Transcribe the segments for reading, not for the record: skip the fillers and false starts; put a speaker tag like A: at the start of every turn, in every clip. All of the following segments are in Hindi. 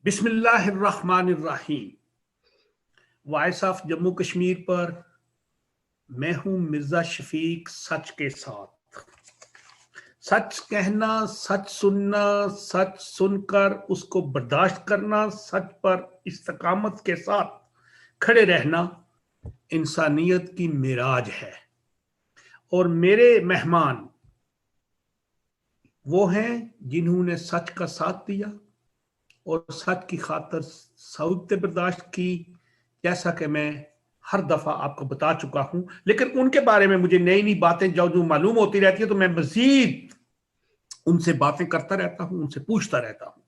A: बिस्मिल्लाहिर्रहमानिर्रहीम। वॉइस ऑफ जम्मू कश्मीर पर मैं हूं मिर्जा शफीक। सच के साथ सच कहना, सच सुनना, सच सुनकर उसको बर्दाश्त करना, सच पर इस्तकामत के साथ खड़े रहना इंसानियत की मिराज है। और मेरे मेहमान वो हैं जिन्होंने सच का साथ दिया और सच की खातर सऊदते बर्दाश्त की, जैसा कि मैं हर दफा आपको बता चुका हूं। लेकिन उनके बारे में मुझे नई नई बातें जो मालूम होती रहती है, तो मैं मजीद उनसे बातें करता रहता हूं, उनसे पूछता रहता हूं।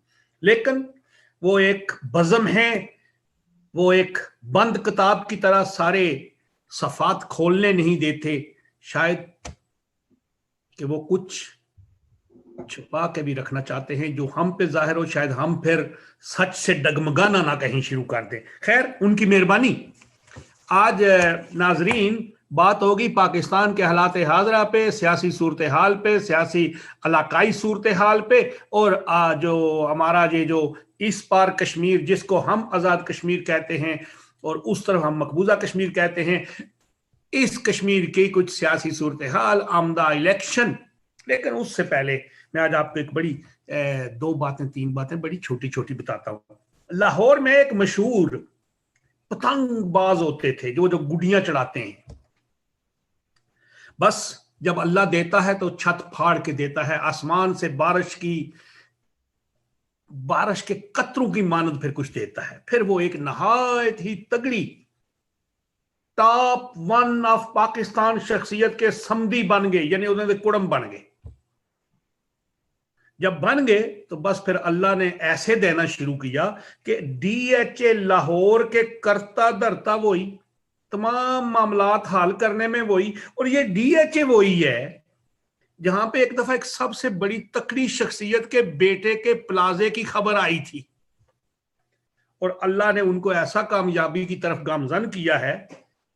A: लेकिन वो एक बज़म है, वो एक बंद किताब की तरह सारे सफात खोलने नहीं देते। शायद कि वो कुछ छुपा के भी रखना चाहते हैं जो हम पे जाहिर हो, शायद हम फिर सच से डगमगाना ना कहीं शुरू कर दें। खैर, उनकी मेहरबानी। आज नाजरीन बात होगी पाकिस्तान के हालात हाजरा पे, सियासी सूरत हाल पे, सियासी इलाकाई सूरत हाल पे, और जो हमारा ये जो इस पार कश्मीर जिसको हम आज़ाद कश्मीर कहते हैं और उस तरफ हम मकबूजा कश्मीर कहते हैं, इस कश्मीर की कुछ सियासी सूरत हाल, आमदा इलेक्शन। लेकिन उससे पहले मैं आज आपको एक बड़ी तीन बातें बड़ी छोटी छोटी बताता हूं। लाहौर में एक मशहूर पतंगबाज होते थे जो गुडियां चढ़ाते हैं। बस जब अल्लाह देता है तो छत फाड़ के देता है, आसमान से बारिश के कतरों की मानद फिर कुछ देता है। फिर वो एक नहायत ही तगड़ी टॉप वन ऑफ पाकिस्तान शख्सियत के समधी बन गए, यानी उन्होंने कुड़म बन गए। जब बन गए तो बस फिर अल्लाह ने ऐसे देना शुरू किया कि डीएचए लाहौर के करता धरता वही, तमाम मामलात हल करने में वही। और ये डीएचए वही है जहां पे एक दफा एक सबसे बड़ी तकड़ी शख्सियत के बेटे के प्लाजे की खबर आई थी और अल्लाह ने उनको ऐसा कामयाबी की तरफ गामजन किया है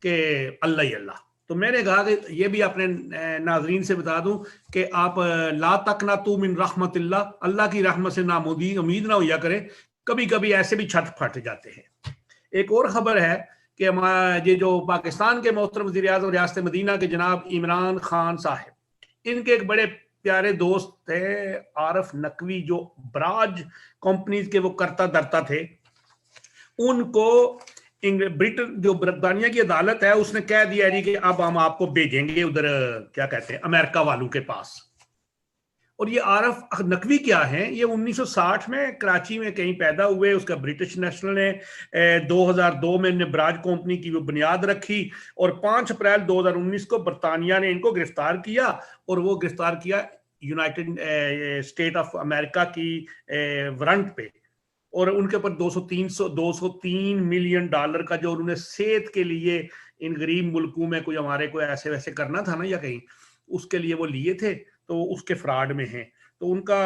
A: कि अल्लाह ही अल्लाह। तो मैंने कहा कि ये भी अपने नाजरीन से बता दूं कि आप ला तकना तू मिन रहमतिल्लाह, अल्लाह की रहमत से ना उम्मीद ना होया करें, कभी कभी ऐसे भी छत फट जाते हैं। एक और खबर है कि हमारा ये जो पाकिस्तान के मोहतरम वज़ीर आज़म रियासत मदीना के जनाब इमरान खान साहब, इनके एक बड़े प्यारे दोस्त थे आरफ नकवी, जो बराज कंपनीज के वो करता धरता थे। उनको ब्रिटेन जो बरतानिया की अदालत है उसने कह दिया जी कि अब हम आपको भेजेंगे उधर, क्या कहते हैं, अमेरिका वालों के पास। और ये आरफ नकवी क्या है, ये 1960 में कराची में कहीं पैदा हुए। उसका ब्रिटिश नेशनल ने 2002 में इन्हें बराज कंपनी की वो बुनियाद रखी और 5 अप्रैल 2019 को बरतानिया ने इनको गिरफ्तार किया। और वो गिरफ्तार किया यूनाइटेड स्टेट ऑफ अमेरिका की वारंट पे। और उनके ऊपर 203 मिलियन डॉलर का जो उन्होंने सेहत के लिए इन गरीब मुल्कों में कोई हमारे को ऐसे वैसे करना था ना या कहीं, उसके लिए वो लिए थे, तो उसके फ्रॉड में हैं। तो उनका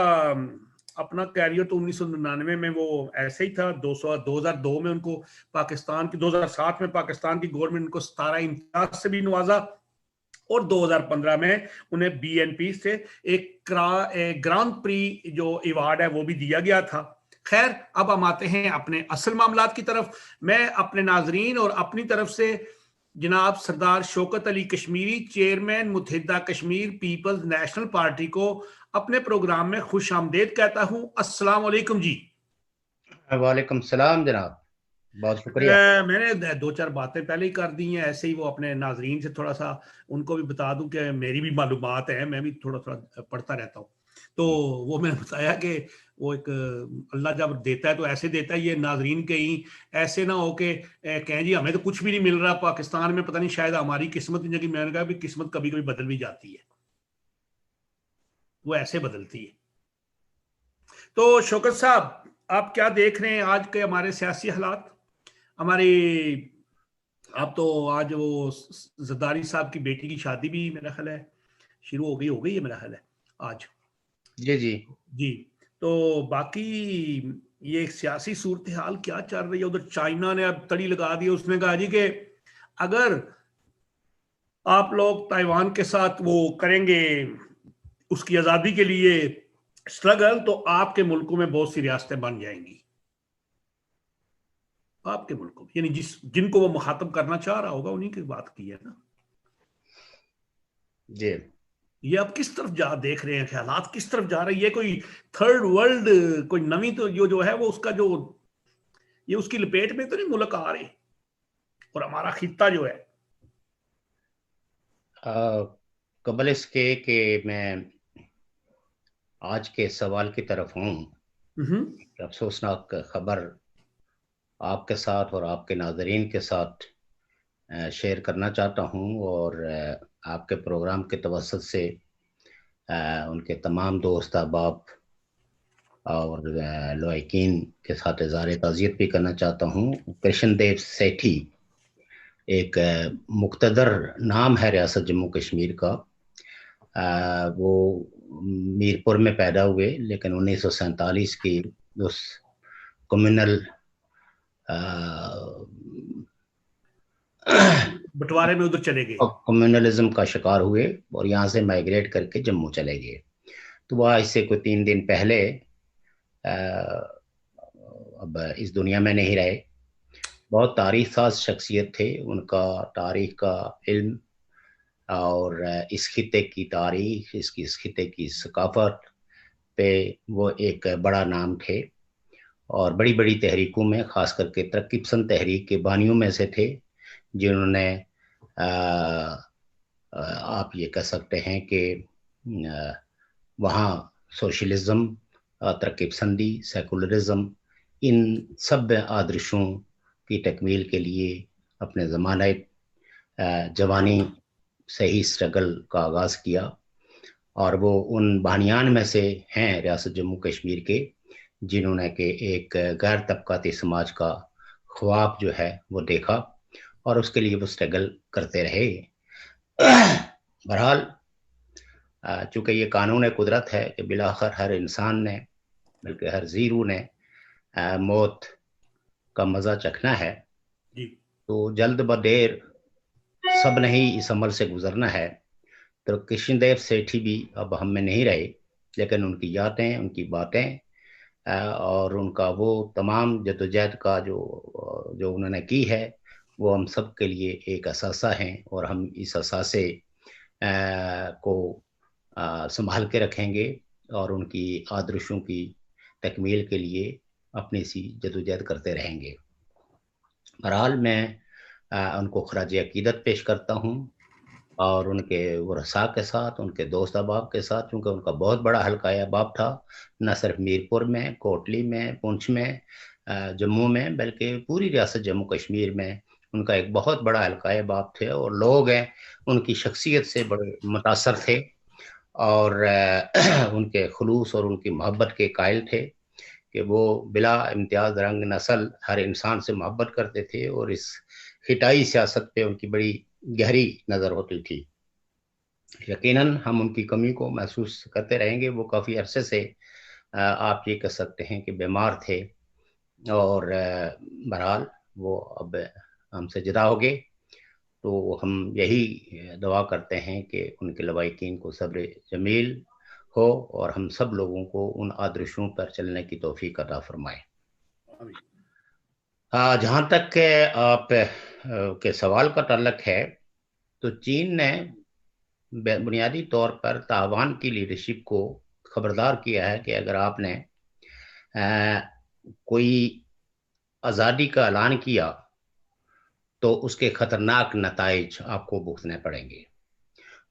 A: अपना कैरियर तो 1999 में वो ऐसे ही था। 2002 में उनको पाकिस्तान की 2007 में पाकिस्तान की गवर्नमेंट उनको 17 इम्तियाज से भी नवाजा और 2015 में उन्हें बीएनपी से एक ग्रांड प्री जो अवार्ड है वो भी दिया गया था। खैर, अब हम आते हैं अपने असल मामलात की तरफ। मैं अपने नाजरीन और अपनी तरफ से जनाब सरदार शौकत अली कश्मीरी, चेयरमैन मुत्तहिदा कश्मीर पीपल्स नेशनल पार्टी को अपने प्रोग्राम में खुश आमदेद कहता हूं। अस्सलाम वालेकुम जी।
B: वालेकुम सलाम जनाब, बहुत शुक्रिया।
A: मैंने 2-4 बातें पहले ही कर दी हैं, ऐसे ही वो अपने नाजरीन से थोड़ा सा उनको भी बता दूं कि मेरी भी मालूमात है, मैं भी थोड़ा थोड़ा पढ़ता रहता हूँ। तो वो मैंने बताया कि वो एक अल्लाह जब देता है तो ऐसे देता है, ये नाजरीन कहीं ऐसे ना हो कि कहें जी हमें तो कुछ भी नहीं मिल रहा पाकिस्तान में, पता नहीं शायद हमारी किस्मत नहीं। जबकि मैंने कहा भी किस्मत कभी कभी बदल भी जाती है, वो ऐसे बदलती है। तो शौकत साहब, आप क्या देख रहे हैं आज के हमारे सियासी हालात? हमारी अब तो आज वो जरदारी साहब की बेटी की शादी भी मेरा ख्याल है शुरू हो गई है मेरा ख्याल है आज।
B: जी जी।
A: जी। तो बाकी ये सियासी सूरत हाल क्या चल रही है उधर? चाइना ने अब तड़ी लगा दी, उसने कहा जी कि अगर आप लोग ताइवान के साथ वो करेंगे उसकी आज़ादी के लिए स्ट्रगल, तो आपके मुल्कों में बहुत सी रियासतें बन जाएंगी। आपके मुल्क को, यानी जिनको वो मुखातब करना चाह रहा होगा उन्हीं की बात की है ना।
B: जी।
A: ये आप किस तरफ जा देख रहे हैं, ख्यालात किस तरफ जा रहे हैं? ये कोई थर्ड वर्ल्ड, कोई नवी तो जो है वो उसका जो ये उसकी लपेट में तो नहीं मुल्क आ रहे, और हमारा खित्ता जो है।
B: कबल इसके कि मैं आज के सवाल की तरफ हूँ, अफसोसनाक खबर आपके साथ और आपके नाजरीन के साथ शेयर करना चाहता हूँ, और आपके प्रोग्राम के तवसत से उनके तमाम दोस्त अहबाब और लॉयकीन के साथ इज़हार ताज़ियत भी करना चाहता हूँ। कृष्ण देव सेठी एक मुक्तदर नाम है रियासत जम्मू कश्मीर का। वो मीरपुर में पैदा हुए, लेकिन 1947 की उस कम्युनल
A: बंटवारे में उधर चले गए।
B: कम्युनलिज्म का शिकार हुए और यहाँ से माइग्रेट करके जम्मू चले गए। तो वह इससे कोई 3 दिन पहले अब इस दुनिया में नहीं रहे। बहुत तारीख साज शख्सियत थे, उनका तारीख का इल्म और इस खित्ते की तारीख, इस खित्ते की सकाफत पे वो एक बड़ा नाम थे, और बड़ी बड़ी तहरीकों में, खास करके तरक्की पसंद तहरीक के बानियों में से थे, जिन्होंने आप ये कह सकते हैं कि वहाँ सोशलिज्म, तरक्की पसंदी, सेकुलरिज्म, इन सब आदर्शों की तकमील के लिए अपने ज़माने जवानी से ही स्ट्रगल का आगाज़ किया। और वो उन बानियान में से हैं रियासत जम्मू कश्मीर के, जिन्होंने कि एक गैर तबकाती समाज का ख्वाब जो है वो देखा और उसके लिए वो स्ट्रगल करते रहे। बहरहाल चूँकि ये कानून कुदरत है कि बिलाखिर हर इंसान ने, बल्कि हर ज़ीरू ने मौत का मज़ा चखना है। तो जल्द ब देर सब ने ही इस अमल से गुजरना है। तो कृष्णदेव सेठी भी अब हम में नहीं रहे, लेकिन उनकी यादें, उनकी बातें और उनका वो तमाम जद्दोजहद का जो उन्होंने की है, वो हम सब के लिए एक असासा हैं, और हम इस असासे को संभाल के रखेंगे और उनकी आदर्शों की तकमील के लिए अपनी सी जद्दोजहद करते रहेंगे। बहरहाल मैं उनको खराज अकीदत पेश करता हूँ, और उनके वरसा के साथ, उनके दोस्त अहबाब के साथ, क्योंकि उनका बहुत बड़ा हल्का अहबाब था, न सिर्फ मीरपुर में, कोटली में, पुंछ में, जम्मू में, बल्कि पूरी रियासत जम्मू कश्मीर में उनका एक बहुत बड़ा हल्का अहबाब थे, और लोग हैं उनकी शख्सियत से बड़े मुतासर थे, और उनके खुलूस और उनकी मोहब्बत के कायल थे कि वो बिला इम्तियाज रंग नस्ल हर इंसान से मोहब्बत करते थे, और इस खिटाई सियासत पे उनकी बड़ी गहरी नज़र होती थी। यकीनन हम उनकी कमी को महसूस करते रहेंगे। वो काफ़ी अरसे से आप ये कह सकते हैं कि बीमार थे, और बहरहाल वो अब हमसे जुदा हो गए। तो हम यही दुआ करते हैं कि उनके लवाकिन को सब्र जमील हो, और हम सब लोगों को उन आदर्शों पर चलने की तौफीक अता फरमाए। जहाँ तक के आप के सवाल का ताल्लुक है, तो चीन ने बुनियादी तौर पर ताइवान की लीडरशिप को खबरदार किया है कि अगर आपने कोई आज़ादी का ऐलान किया तो उसके खतरनाक नताइज आपको भुगतने पड़ेंगे।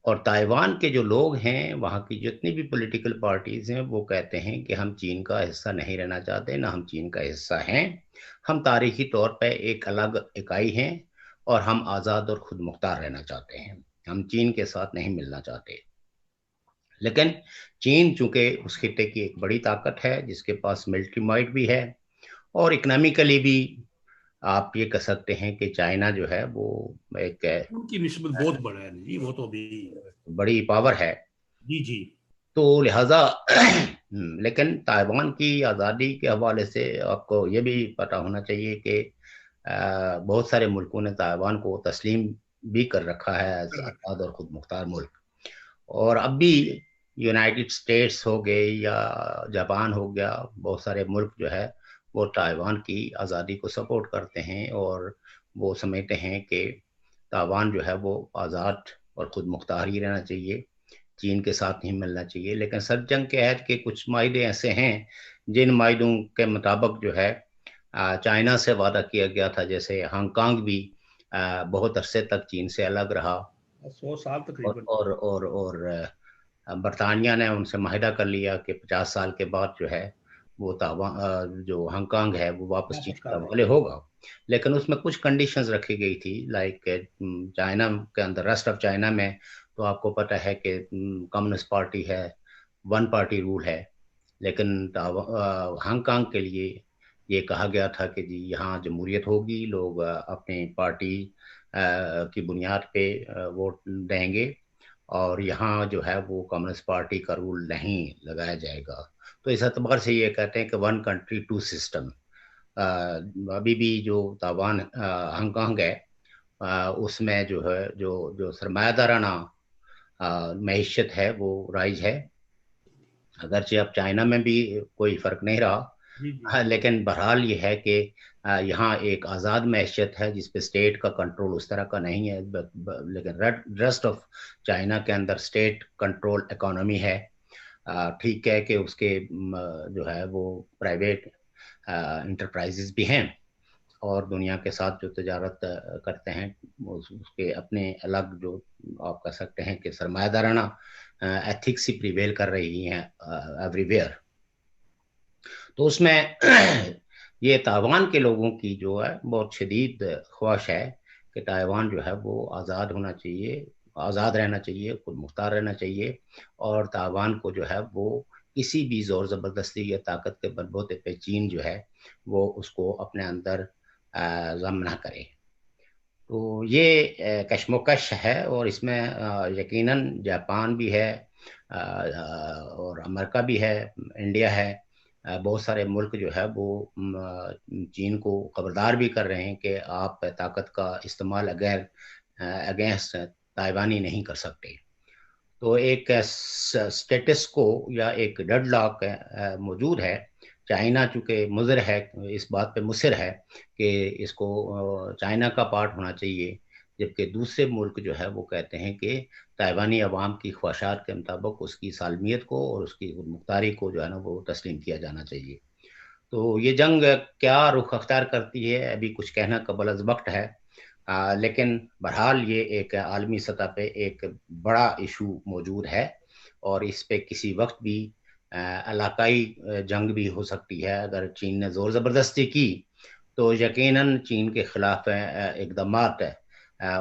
B: और ताइवान के जो लोग हैं, वहाँ की जितनी भी पॉलिटिकल पार्टीज हैं, वो कहते हैं कि हम चीन का हिस्सा नहीं रहना चाहते, ना हम चीन का हिस्सा हैं। हम तारीखी तौर पर एक अलग इकाई हैं, और हम आज़ाद और खुद मुख्तार रहना चाहते हैं। हम चीन के साथ नहीं मिलना चाहते। लेकिन चीन चूंकि उस खित्ते की एक बड़ी ताकत है, जिसके पास मिलिट्री माइट भी है, और इकनॉमिकली भी आप ये कह सकते हैं कि चाइना जो है वो एक
A: उनकी निस्बत बहुत बड़ा है जी, वो तो भी
B: बड़ी पावर है।
A: जी जी।
B: तो लिहाजा लेकिन ताइवान की आज़ादी के हवाले से आपको ये भी पता होना चाहिए कि बहुत सारे मुल्कों ने ताइवान को तस्लीम भी कर रखा है आज़ाद और खुद मुख्तार मुल्क। और अब भी यूनाइटेड स्टेट्स हो गए या जापान हो गया, बहुत सारे मुल्क जो है वो ताइवान की आज़ादी को सपोर्ट करते हैं और वो समझते हैं कि ताइवान जो है वो आज़ाद और ख़ुद मुख्तार ही रहना चाहिए, चीन के साथ नहीं मिलना चाहिए। लेकिन सदजंग के अहद के कुछ मायदे ऐसे हैं जिन मायदों के मुताबिक जो है चाइना से वादा किया गया था, जैसे हांगकांग भी बहुत अरसे तक चीन से अलग रहा
A: 100 साल तकरीबन।
B: और बरतानिया ने उनसे माहिदा कर लिया कि 50 साल के बाद जो है वो जो हांगकांग है वो वापस चीन
A: वापस
B: के
A: कर
B: हवाले
A: देंगे।
B: होगा। लेकिन उसमें कुछ कंडीशंस रखी गई थी, लाइक चाइना के अंदर, रेस्ट ऑफ चाइना में तो आपको पता है कि कम्युनिस्ट पार्टी है, वन पार्टी रूल है। लेकिन हांगकांग के लिए ये कहा गया था कि जी यहाँ जमहूरियत होगी, लोग अपनी पार्टी की बुनियाद पे वोट देंगे और यहाँ जो है वो कम्युनिस्ट पार्टी का रूल नहीं लगाया जाएगा। तो इस एतबार से ये कहते हैं कि वन कंट्री टू सिस्टम। अभी भी जो ताइवान हांगकांग है उसमें जो है जो जो सरमायादाराना मैशियत है वो राइज है। अगरचे अब चाइना में भी कोई फ़र्क नहीं रहा,
A: जी जी।
B: हाँ, लेकिन बहरहाल ये है कि यहाँ एक आज़ाद मैशियत है जिस पे स्टेट का कंट्रोल उस तरह का नहीं है, लेकिन रेस्ट ऑफ चाइना के अंदर स्टेट कंट्रोल इकोनॉमी है। ठीक है कि उसके जो है वो प्राइवेट इंटरप्राइजेस भी हैं और दुनिया के साथ जो तजारत करते हैं उसके अपने अलग, जो आप कह सकते हैं कि सरमायादाराना एथिक्स ही प्रिवेल कर रही हैं एवरीवेयर। तो उसमें ये ताइवान के लोगों की जो है बहुत शदीद ख्वाहिश है कि ताइवान जो है वो आज़ाद होना चाहिए, आज़ाद रहना चाहिए, खुद मुख्तार रहना चाहिए और ताइवान को जो है वो किसी भी ज़ोर ज़बरदस्ती या ताकत के बलबूते पे चीन जो है वो उसको अपने अंदर ज़म ना करे। तो ये कशमकश है और इसमें यकीनन जापान भी है और अमेरिका भी है, इंडिया है, बहुत सारे मुल्क जो है वो चीन को खबरदार भी कर रहे हैं कि आप ताकत का इस्तेमाल अगेंस्ट ताइवानी नहीं कर सकते। तो एक स्टेटस को या एक डेडलॉक मौजूद है। चाइना चूंकि मुज़र है, इस बात पे मुसिर है कि इसको चाइना का पार्ट होना चाहिए, जबकि दूसरे मुल्क जो है वो कहते हैं कि ताइवानी अवाम की ख्वाहिशात के मुताबिक उसकी सालमियत को और उसकी मुख्तारी को जो है ना वो तस्लीम किया जाना चाहिए। तो ये जंग क्या रुख अख्तियार करती है अभी कुछ कहना कबल अज़ वक्त है, लेकिन बहरहाल ये एक आलमी सतह पे एक बड़ा इशू मौजूद है और इस पे किसी वक्त भी इलाकाई जंग भी हो सकती है। अगर चीन ने ज़ोर ज़बरदस्ती की तो यकीनन चीन के खिलाफ इक़दामात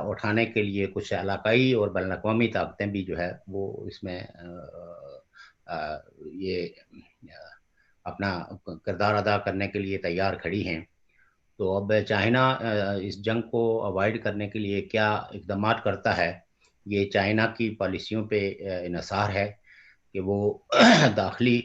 B: उठाने के लिए कुछ इलाकाई और बैनुल-अक़वामी ताकतें भी जो है वो इसमें ये अपना किरदार अदा करने के लिए तैयार खड़ी हैं। तो अब चाइना इस जंग को अवॉइड करने के लिए क्या इक़दामात करता है, ये चाइना की पॉलिसियों पे इन्हिसार है कि वो दाखिली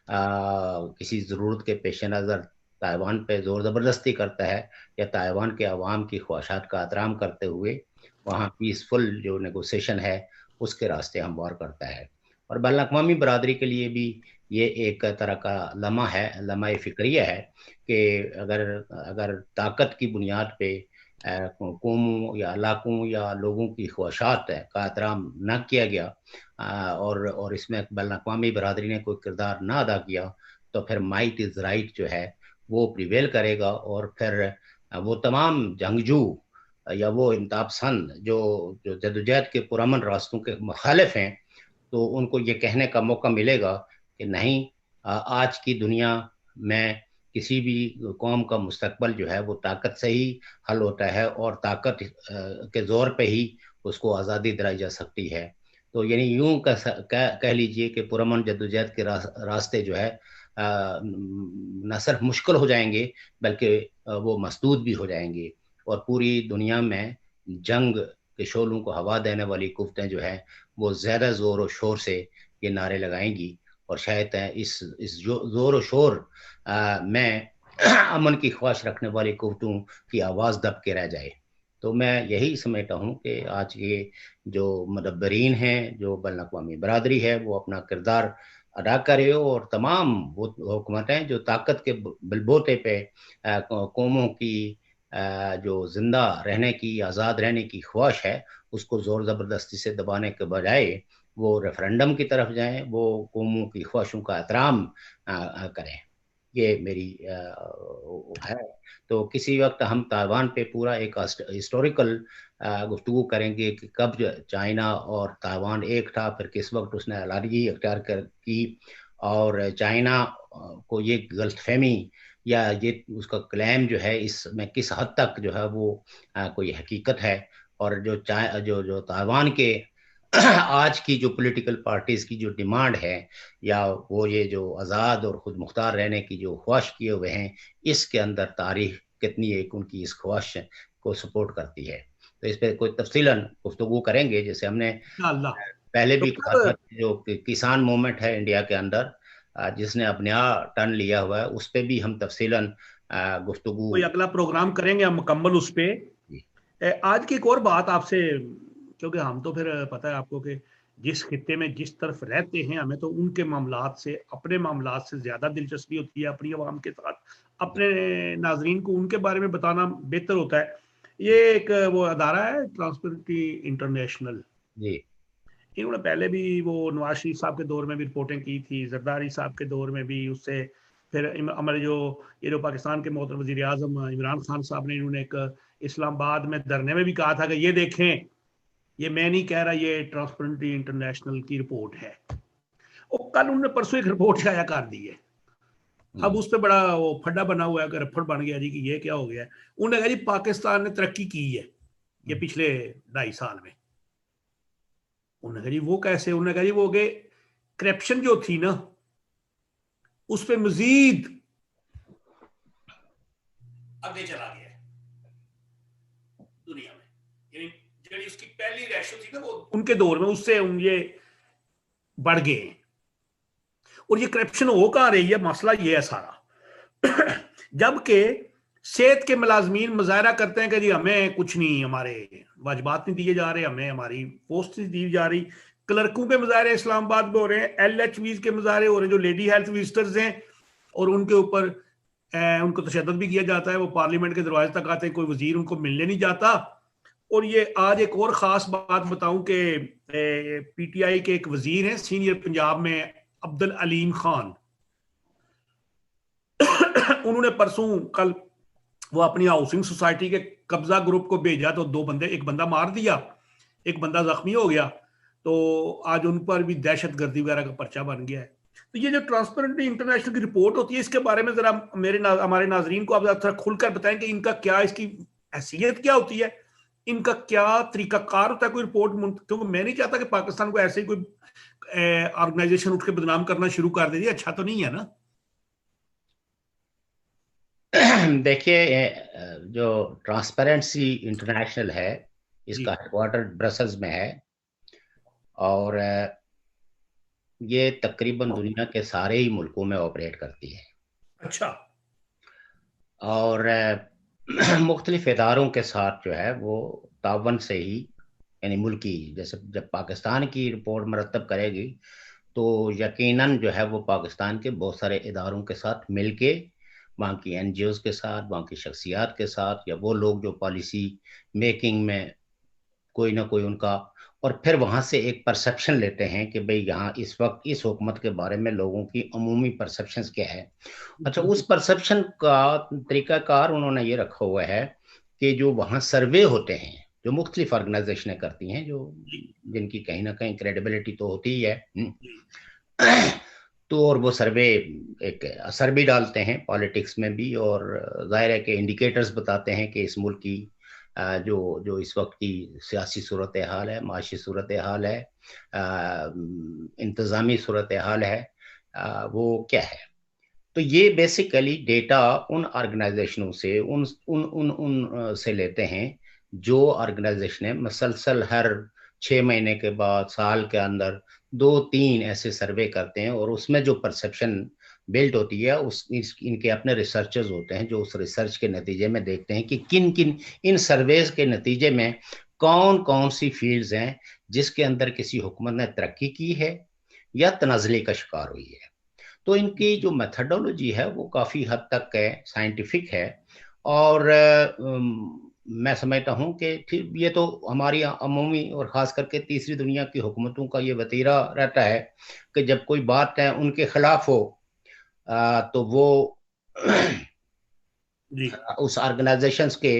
B: किसी ज़रूरत के पेश नज़र ताइवान पे ज़ोर ज़बरदस्ती करता है या ताइवान के अवाम की ख्वाहिशात का एहतराम करते हुए वहाँ पीसफुल जो नेगोशिएशन है उसके रास्ते हमवार करता है। और बैनुल-अक़वामी बरादरी के लिए भी ये एक तरह का लम्हा है, लम्हा-ए फ़िक्रिया है कि अगर अगर ताकत की बुनियाद पे कौमों या इलाकों या लोगों की ख्वाहिशात का एहतराम ना किया गया और इसमें बैनुल-अक़वामी बरादरी ने कोई किरदार ना अदा किया, तो फिर माइट इज़ राइट जो है वो प्रिवेल करेगा और फिर वो तमाम जंगजू या वो इंताब-पसंद जो जो जद्दोजहद के पुरअमन रास्तों के मुखालिफ हैं, तो उनको ये कहने का मौका मिलेगा कि नहीं, आज की दुनिया में किसी भी कौम का मुस्तकबल जो है वो ताकत से ही हल होता है और ताकत के ज़ोर पे ही उसको आज़ादी दिलाई जा सकती है। तो यानी यूँ कह लीजिए कि पुरअमन जद्दोजहद के रास्ते जो है न सिर्फ मुश्किल हो जाएँगे बल्कि वो मसदूद भी हो जाएँगे और पूरी दुनिया में जंग के शोलों को हवा देने वाली कुव्वतें जो हैं वो ज़्यादा ज़ोर और शोर से ये नारे लगाएँगी और शायद इस ज़ोर और शोर में अमन की ख्वाहिश रखने वाली कुव्वतों की आवाज़ दब के रह जाए। तो मैं यही समझता हूँ कि आज के जो मुदब्बिरीन हैं, जो बैनुल-अक़वामी बरादरी है, वो अपना किरदार अदा करे और तमाम वो हुकूमतें जो ताकत के बलबूते पे कौमों की जो जिंदा रहने की, आज़ाद रहने की ख्वाहिश है, उसको ज़ोर ज़बरदस्ती से दबाने के बजाय वो रेफरेंडम की तरफ जाएं, वो कौमों की ख्वाहिशों का एहतराम करें। ये मेरी है। तो किसी वक्त हम ताइवान पे पूरा एक हिस्टोरिकल गुफ्तगू करेंगे कि कब चाइना और ताइवान एक था, फिर किस वक्त उसने अलहदगी अख्तियार की, और चाइना को ये गलतफहमी या ये उसका क्लेम जो है इसमें किस हद तक जो है वो कोई हकीकत है, और जो ताइवान के आज की जो पॉलिटिकल पार्टीज की जो डिमांड है, या वो ये जो आज़ाद और खुद मुख्तार रहने की जो ख्वाहिश किए हुए हैं, इसके अंदर तारीख कितनी एक उनकी इस ख्वाहिश को सपोर्ट करती है। तो इस पर कोई तफसीलन गुफ्तगू करेंगे। जैसे हमने पहले भी कहा था, जो किसान मूवमेंट है इंडिया के अंदर जिसने अब नया टर्न लिया हुआ है, उस पर भी हम तफसीलन गुफ्तगू
A: कोई अगला प्रोग्राम करेंगे हम मुकम्मल उस पर। आज की एक और बात आपसे, क्योंकि हम तो फिर पता है आपको कि जिस खित्ते में जिस तरफ रहते हैं, हमें तो उनके मामलात से, अपने मामलात से ज्यादा दिलचस्पी होती है। अपनी आवाम के साथ अपने नाजरीन को उनके बारे में बताना बेहतर होता है। ये एक वो अदारा है ट्रांसपेरेंसी इंटरनेशनल
B: जी,
A: इन्होंने पहले भी वो नवाज शरीफ साहब के दौर में भी रिपोर्टिंग की थी, जरदारी साहब के दौर में भी, उससे फिर हमारे जो पाकिस्तान के मोहतरम वज़ीर आज़म इमरान खान साहब ने, इन्होंने एक इस्लामाबाद में धरने में भी कहा था कि ये देखें, ये मैं नहीं कह रहा, ये ट्रांसपेरेंसी इंटरनेशनल की रिपोर्ट है। और कल उन्होंने परसों एक रिपोर्ट शाया कर दी है। अब उस पर बड़ा वो फड्डा बना हुआ है, रफड़ बन गया जी कि ये क्या हो गया। उन्होंने कहा जी पाकिस्तान ने तरक्की की है ये पिछले 2.5 साल में। उन्होंने कहा जी वो कैसे। उन्होंने कहा जी वो गए करप्शन जो थी ना, उस पर मजीद आगे चला गया दुनिया में। यानी जो उसकी पहली रेशो थी ना, वो उनके दौर में उससे ये बढ़ गए। और ये करप्शन हो कहां रही है, मसला ये है सारा। जबकि सेहत के मुलाजमीन मुजाहरा करते हैं कि जी हमें कुछ नहीं, हमारे वाजबात नहीं दिए जा रहे, हमें हमारी पोस्ट नहीं दी जा रही। क्लर्कों के मुजाहरे इस्लामाबाद में हो रहे हैं, LHVs के मुजाहरे हो रहे हैं, जो लेडी हेल्थ विजिटर्स हैं, और उनके ऊपर उनको तशद्दुद भी किया जाता है। वो पार्लियामेंट के दरवाजे तक आते हैं, कोई वजीर उनको मिलने नहीं जाता। और ये आज एक और ख़ास बात बताऊं कि PTI के एक वजीर हैं सीनियर पंजाब में, अब्दुल अलीम खान, उन्होंने परसों कल वो अपनी हाउसिंग सोसाइटी के कब्जा ग्रुप को भेजा, तो 2 बंदे, एक बंदा मार दिया, एक बंदा जख्मी हो गया। तो आज उन पर भी दहशतगर्दी वगैरह का पर्चा बन गया है। तो ये जो ट्रांसपेरेंसी इंटरनेशनल की रिपोर्ट होती है, इसके बारे में जरा हमारे नाजरीन को आप थोड़ा खुलकर बताएं कि इनका क्या, इसकी हैसियत क्या होती है, इनका क्या तरीकाकार होता है कोई रिपोर्ट। क्योंकि मैं नहीं चाहता कि पाकिस्तान को ऐसे ही कोई ऑर्गेनाइजेशन उठ के बदनाम करना शुरू कर दे। अच्छा तो नहीं है ना।
B: देखिए, जो ट्रांसपेरेंसी इंटरनेशनल है, इसका हेडक्वार्टर ब्रसल्स में है, और ये तकरीबन दुनिया के सारे ही मुल्कों में ऑपरेट करती है।
A: अच्छा।
B: और मुख्तलिफ इदारों के साथ जो है वो तावन से ही, यानी मुल्की, जैसे जब पाकिस्तान की रिपोर्ट मरतब करेगी तो यकीनन जो है वो पाकिस्तान के बहुत सारे इदारों के साथ मिलके, वहाँ की NGOs के साथ, वहाँ की शख्सियात के साथ, या वो लोग जो पॉलिसी मेकिंग में कोई ना कोई उनका, और फिर वहाँ से एक परसेप्शन लेते हैं कि भाई यहाँ इस वक्त इस हुकूमत के बारे में लोगों की अमूमी परसेप्शंस क्या है। अच्छा, उस परसेप्शन का तरीकाकार उन्होंने ये रखा हुआ है कि जो वहाँ सर्वे होते हैं, जो मुख्तलिफ ऑर्गेनाइजेशनें करती हैं, जो जिनकी कहीं ना कहीं क्रेडिबिलिटी तो होती ही है, तो और वो सर्वे एक असर भी डालते हैं पॉलिटिक्स में भी, और जाहिर है कि इंडिकेटर्स बताते हैं कि इस मुल्क की जो इस वक्त की सियासी सूरत हाल है, माशी सूरत हाल है, इंतज़ामी सूरत हाल है, वो क्या है। तो ये बेसिकली डेटा उन ऑर्गेनाइजेशनों से उन उन उन उन से लेते हैं जो ऑर्गेनाइजेशनें मसलसल हर 6 महीने के बाद, साल के अंदर 2-3 ऐसे सर्वे करते हैं, और उसमें जो परसेप्शन बिल्ड होती है, इनके अपने रिसर्चर्स होते हैं जो उस रिसर्च के नतीजे में देखते हैं कि किन किन इन सर्वेज के नतीजे में कौन कौन सी फील्ड्स हैं जिसके अंदर किसी हुकूमत ने तरक्की की है, या तनाज़ुली का शिकार हुई है। तो इनकी जो मेथडोलॉजी है वो काफ़ी हद तक साइंटिफिक है, और मैं समझता हूँ कि ठीक ये तो हमारी अमूमी और ख़ास करके तीसरी दुनिया की हुकूमतों का ये वतीरा रहता है कि जब कोई बात है उनके खिलाफ हो तो वो
A: जी
B: उस ऑर्गेनाइजेशंस के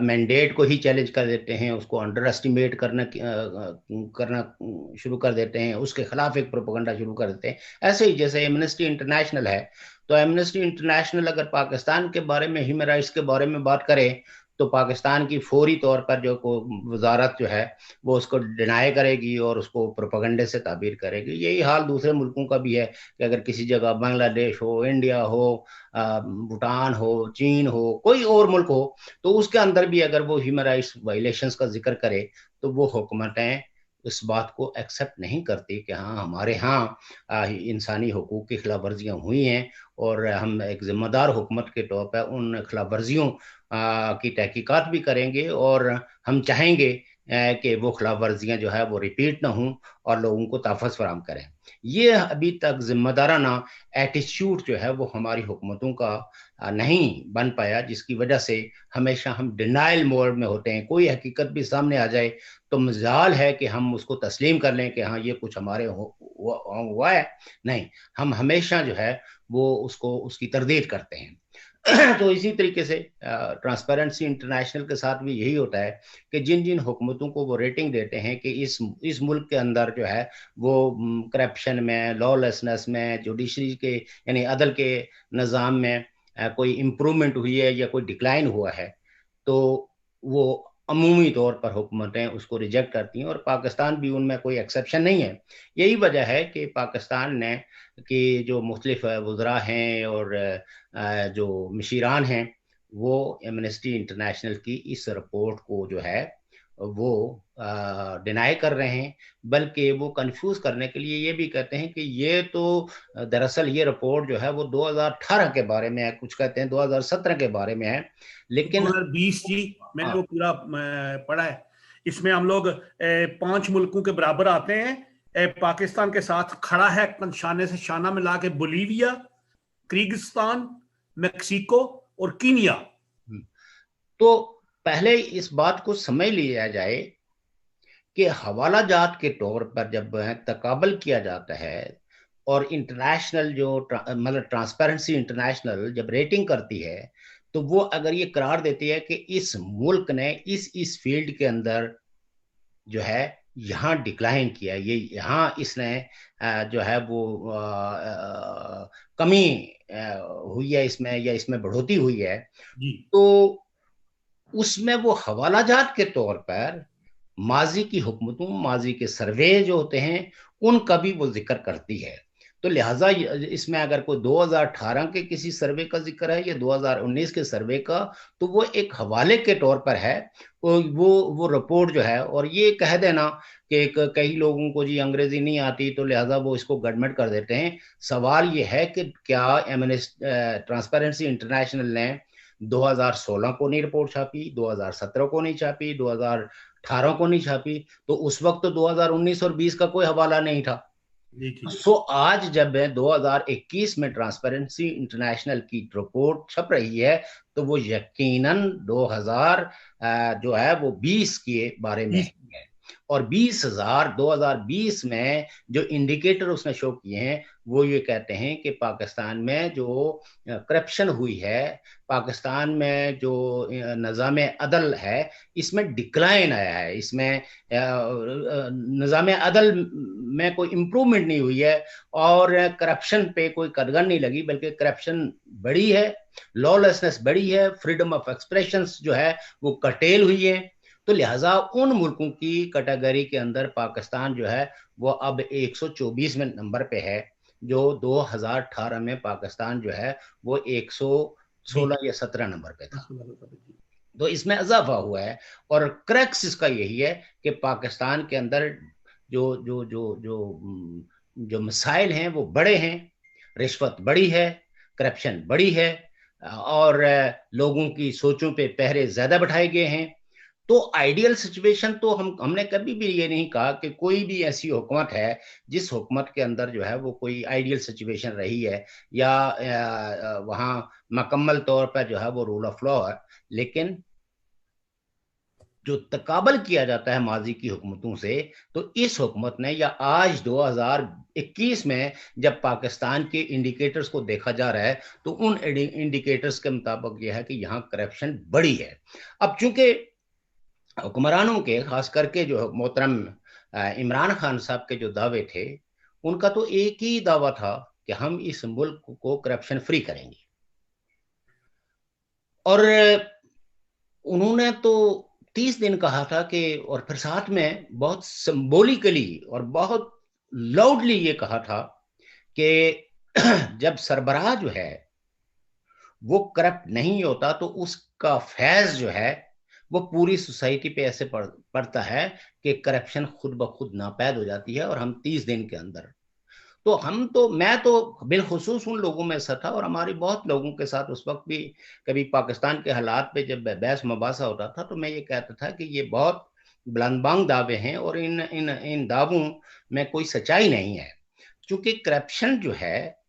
B: मैंडेट को ही चैलेंज कर देते हैं, उसको अंडर एस्टिमेट करना शुरू कर देते हैं, उसके खिलाफ एक प्रोपेगेंडा शुरू कर देते हैं। ऐसे ही जैसे एमनेस्टी इंटरनेशनल है, तो एमनेस्टी इंटरनेशनल अगर पाकिस्तान के बारे में, ह्यूमन राइट्स के बारे में बात करे, तो पाकिस्तान की फौरी तौर पर जो वजारत जो है वो उसको डिनाई करेगी और उसको प्रोपेगेंडे से ताबीर करेगी। यही हाल दूसरे मुल्कों का भी है कि अगर किसी जगह बांग्लादेश हो, इंडिया हो, भूटान हो, चीन हो, कोई और मुल्क हो, तो उसके अंदर भी अगर वो ह्यूमन राइट्स वायलेशंस का जिक्र करे तो वो हुकूमतें इस बात को एक्सेप्ट नहीं करती कि हाँ हमारे यहाँ इंसानी हकूक़ की खिलाफ वर्जियाँ हुई हैं, और हम एक जिम्मेदार हुकूमत के तौर पर उन खिलाफ वर्जियों की तहकीकात भी करेंगे, और हम चाहेंगे कि वो खिलाफ वर्जियाँ जो है वो रिपीट ना हों और लोगों को तहफ़्फ़ुज़ फराहम करें। ये अभी तक जिम्मेदाराना एटीट्यूड जो है वो हमारी हुकूमतों का नहीं बन पाया, जिसकी वजह से हमेशा हम डिनाइल मोड में होते हैं। कोई हकीकत भी सामने आ जाए तो मजाल है कि हम उसको तस्लीम कर लें कि हाँ ये कुछ हमारे हुआ है। नहीं, हम हमेशा जो है वो उसको उसकी तरदीद करते हैं। तो इसी तरीके से ट्रांसपेरेंसी इंटरनेशनल के साथ भी यही होता है कि जिन जिन हुकूमतों को वो रेटिंग देते हैं कि इस मुल्क के अंदर जो है वो करप्शन में, लॉलेसनेस में, जुडिशरी के यानी अदल के निज़ाम में कोई इम्प्रूवमेंट हुई है या कोई डिक्लाइन हुआ है, तो वो अमूमी तौर पर हुकूमतें उसको रिजेक्ट करती हैं, और पाकिस्तान भी उनमें कोई एक्सेप्शन नहीं है। यही वजह है कि पाकिस्तान ने कि जो मुख्तलिफ वज़रा हैं और जो मशीरान हैं, वो एमनेस्टी इंटरनेशनल की इस रिपोर्ट को जो है वो डिनाई कर रहे हैं, बल्कि वो कंफ्यूज करने के लिए ये भी कहते हैं कि ये तो दरअसल ये रिपोर्ट जो है वो 2018 के बारे में है, कुछ कहते हैं 2017 के बारे में है, लेकिन
A: 2020 जी मैंने वो पूरा पढ़ा है। इसमें हम लोग 5 मुल्कों के बराबर आते हैं। पाकिस्तान के साथ खड़ा है शाने से शाना मिला के बोलीविया, किर्गिस्तान, मेक्सिको और कीनिया।
B: तो पहले इस बात को समझ लिया जाए कि हवाला जात के तौर पर जब तकाबल किया जाता है और इंटरनेशनल जो मतलब ट्रांसपेरेंसी इंटरनेशनल जब रेटिंग करती है, तो वो अगर ये करार देती है कि इस मुल्क ने इस फील्ड के अंदर जो है यहाँ डिक्लाइन किया, ये यहाँ इसने जो है वो कमी हुई है इसमें, या इसमें बढ़ोतरी हुई है, तो उसमें वो हवालाजात के तौर पर माजी की हुकूमतों, माजी के सर्वे जो होते हैं उनका भी वो जिक्र करती है। तो लिहाजा इसमें अगर कोई 2018 के किसी सर्वे का जिक्र है या 2019 के सर्वे का, तो वो एक हवाले के तौर पर है। वो रिपोर्ट जो है, और ये कह देना कि कई लोगों को जी अंग्रेजी नहीं आती तो लिहाजा वो इसको गड़बड़ कर देते हैं। सवाल ये है कि क्या ट्रांसपेरेंसी इंटरनेशनल ने 2016 को नहीं रिपोर्ट छापी, 2017 को नहीं छापी, 2018 को नहीं छापी, तो उस वक्त तो 2019 और 20 का कोई हवाला नहीं था। सो आज जब 2021 में ट्रांसपेरेंसी इंटरनेशनल की रिपोर्ट छप रही है, तो वो यकीनन 2000 जो है वो 20 के बारे में है, और 2020 में जो इंडिकेटर उसने शो किए हैं वो ये कहते हैं कि पाकिस्तान में जो करप्शन हुई है, पाकिस्तान में जो निज़ाम अदल है, इसमें डिक्लाइन आया है, इसमें निज़ाम अदल में कोई इम्प्रूवमेंट नहीं हुई है, और करप्शन पे कोई कदगन नहीं लगी, बल्कि करप्शन बढ़ी है, लॉलेसनेस बढ़ी है, फ्रीडम ऑफ एक्सप्रेशन जो है वो कटेल हुई है। तो लिहाजा उन मुल्कों की कैटेगरी के अंदर पाकिस्तान जो है वो अब 124वें नंबर पे है, जो 2018 में पाकिस्तान जो है वो 116 या 17 नंबर पे था। तो इसमें इजाफा हुआ है, और क्रैक्स इसका यही है कि पाकिस्तान के अंदर जो जो जो जो जो मसाइल हैं वो बड़े हैं, रिश्वत बड़ी है, करप्शन बड़ी है, और लोगों की सोचों पे पहरे ज्यादा बैठाए गए हैं। तो आइडियल सिचुएशन तो हमने कभी भी ये नहीं कहा कि कोई भी ऐसी हुकूमत है जिस हुकूमत के अंदर जो है वो कोई आइडियल सिचुएशन रही है या वहां मुकम्मल तौर पर जो है वो रूल ऑफ लॉ है। लेकिन जो तकाबल किया जाता है माजी की हुकूमतों से, तो इस हुकूमत ने या आज 2021 में जब पाकिस्तान के इंडिकेटर्स को देखा जा रहा है तो उन इंडिकेटर्स के मुताबिक यह है कि यहाँ करप्शन बढ़ी है। अब चूंकि हुक्मरानों के खास करके जो मोहतरम इमरान खान साहब के जो दावे थे, उनका तो एक ही दावा था कि हम इस मुल्क को करप्शन फ्री करेंगे। और उन्होंने तो 30 दिन कहा था कि, और फिर साथ में बहुत सिंबॉलिकली और बहुत लाउडली ये कहा था कि जब सरबराह जो है वो करप्ट नहीं होता तो उसका फैज जो है वो पूरी सोसाइटी पे ऐसे पड़ता है कि करप्शन खुद ब खुद नापैद हो जाती है। और हम 30 दिन के अंदर, तो मैं तो बिलखुसूस उन लोगों में से था और हमारी बहुत लोगों के साथ उस वक्त भी कभी पाकिस्तान के हालात पे जब बहस मुबासा होता था तो मैं ये कहता था कि ये बहुत बुलंदबांग दावे हैं और इन इन इन दावों में कोई सच्चाई नहीं है। क्योंकि करप्शन जो है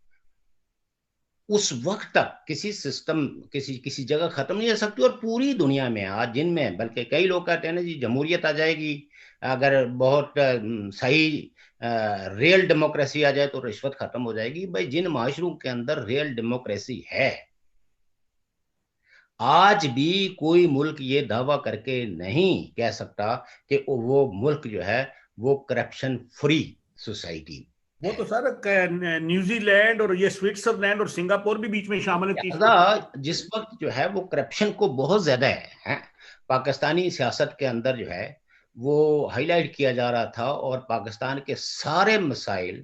B: उस वक्त तक किसी सिस्टम किसी किसी जगह खत्म नहीं हो सकती। और पूरी दुनिया में आज जिनमें, बल्कि कई लोग कहते हैं ना जी जमहूरियत आ जाएगी अगर बहुत सही रियल डेमोक्रेसी आ जाए तो रिश्वत खत्म हो जाएगी। भाई जिन माशरों के अंदर रियल डेमोक्रेसी है, आज भी कोई मुल्क ये दावा करके नहीं कह सकता कि वो मुल्क जो है वो करप्शन फ्री सोसाइटी।
A: वो तो सर न्यूजीलैंड और ये स्विट्जरलैंड और सिंगापुर भी बीच में शामिल है।
B: जिस वक्त जो है वो करप्शन को बहुत ज्यादा है पाकिस्तानी सियासत के अंदर जो है वो हाईलाइट किया जा रहा था और पाकिस्तान के सारे मसाइल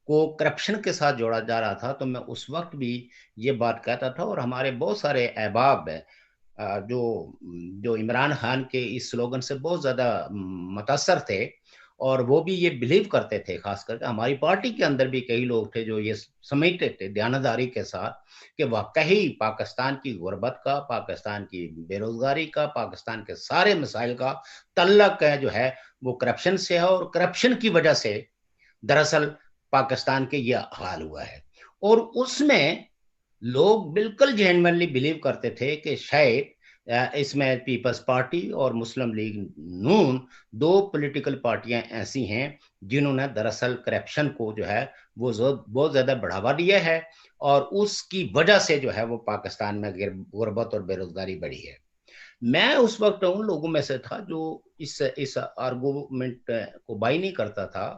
B: को करप्शन के साथ जोड़ा जा रहा था, तो मैं उस वक्त भी ये बात कहता था। और हमारे बहुत सारे अहबाब जो जो इमरान खान के इस स्लोगन से बहुत ज्यादा मुतासर थे और वो भी ये बिलीव करते थे। खास करके हमारी पार्टी के अंदर भी कई लोग थे जो ये समझते थे दयानतदारी के साथ कि वाकई पाकिस्तान की गुर्बत का, पाकिस्तान की बेरोजगारी का, पाकिस्तान के सारे मसाइल का तल्लक है जो है वो करप्शन से है और करप्शन की वजह से दरअसल पाकिस्तान के ये हाल हुआ है। और उसमें लोग बिल्कुल जेन्युइनली बिलीव करते थे कि शायद इसमें पीपल्स पार्टी और मुस्लिम लीग नून दो पॉलिटिकल पार्टियां ऐसी हैं जिन्होंने दरअसल करप्शन को जो है वो बहुत ज्यादा बढ़ावा दिया है और उसकी वजह से जो है वो पाकिस्तान में गुर्बत और बेरोजगारी बढ़ी है। मैं उस वक्त उन लोगों में से था जो इस आर्गूमेंट को बाई नहीं करता था।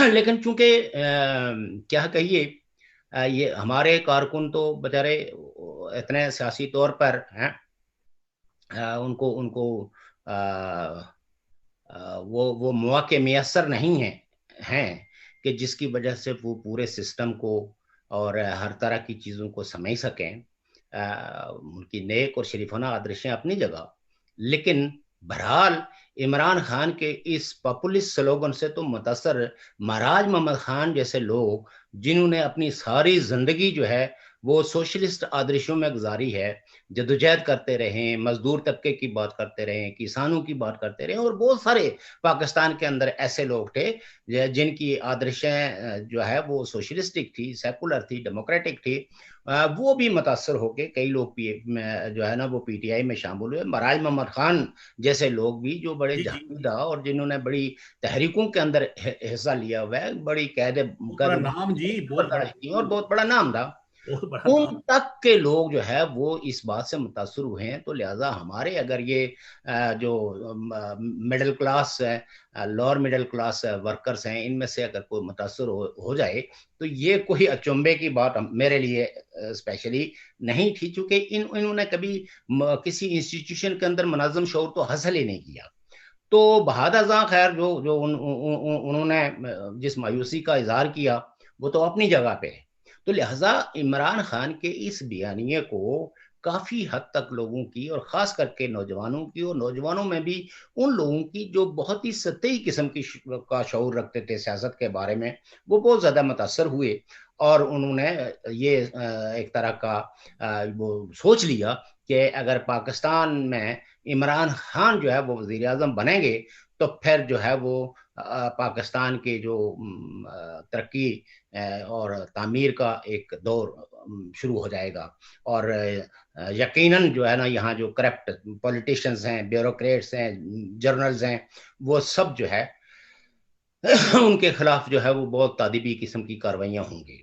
B: लेकिन चूंकि क्या कहिए ये हमारे कारकुन तो बेचारे इतने सियासी तौर पर हैं, उनको उनको वो मौके मैसर नहीं हैं कि जिसकी वजह से वो पूरे सिस्टम को और हर तरह की चीज़ों को समझ सकें। उनकी नेक और शरीफाना आदर्शें अपनी जगह, लेकिन बहरहाल इमरान खान के इस पॉपुलिस्ट स्लोगन से तो मुतासर महाराज मोहम्मद खान जैसे लोग जिन्होंने अपनी सारी जिंदगी जो है वो सोशलिस्ट आदर्शों में गुजारी है, जदोजहद करते रहे, मजदूर तबके की बात करते रहे, किसानों की बात करते रहे। और बहुत सारे पाकिस्तान के अंदर ऐसे लोग थे जिनकी आदर्शें जो है वो सोशलिस्टिक थी, सेकुलर थी, डेमोक्रेटिक थी। वो भी मुतासर होके कई लोग जो है ना वो पीटीआई में शामिल हुए। महाराज मोहम्मद खान जैसे लोग भी जो बड़े जहांदा और जिन्होंने बड़ी तहरीकों के अंदर हिस्सा लिया हुआ है, बड़ी
A: नाम जी बहुत बड़ा
B: और बहुत बड़ा नाम था, उन तक के लोग जो है वो इस बात से मुतासर हुए हैं। तो लिहाजा हमारे अगर ये जो middle class lower middle class workers हैं इनमें से अगर कोई मुतासर हो जाए तो ये कोई अचंभे की बात मेरे लिए स्पेशली नहीं थी, चूंकि इन्होंने कभी किसी इंस्टीट्यूशन के अंदर मुनज़्ज़म शऊर तो हासिल ही नहीं किया। तो बहादुर शाह खैर जो उन्होंने जिस मायूसी का इजहार किया वो तो अपनी जगह पे है। तो लिहाजा इमरान खान के इस बयानिए को काफी हद तक लोगों की और खास करके नौजवानों की, और नौजवानों में भी उन लोगों की जो बहुत ही सतही किस्म की का शऊर रखते थे सियासत के बारे में, वो बहुत ज्यादा मुतासर हुए। और उन्होंने ये एक तरह का वो सोच लिया कि अगर पाकिस्तान में इमरान खान जो है वो वजीर आजम बनेंगे तो फिर जो है वो पाकिस्तान के जो तरक्की और तामीर का एक दौर शुरू हो जाएगा। और यकीनन जो है ना, यहाँ जो करप्ट पॉलिटिशियंस हैं, ब्यूरोक्रेट्स हैं, जर्नल्स हैं, वो सब जो है उनके खिलाफ जो है वो बहुत तादीबी किस्म की कार्रवाइयां होंगी।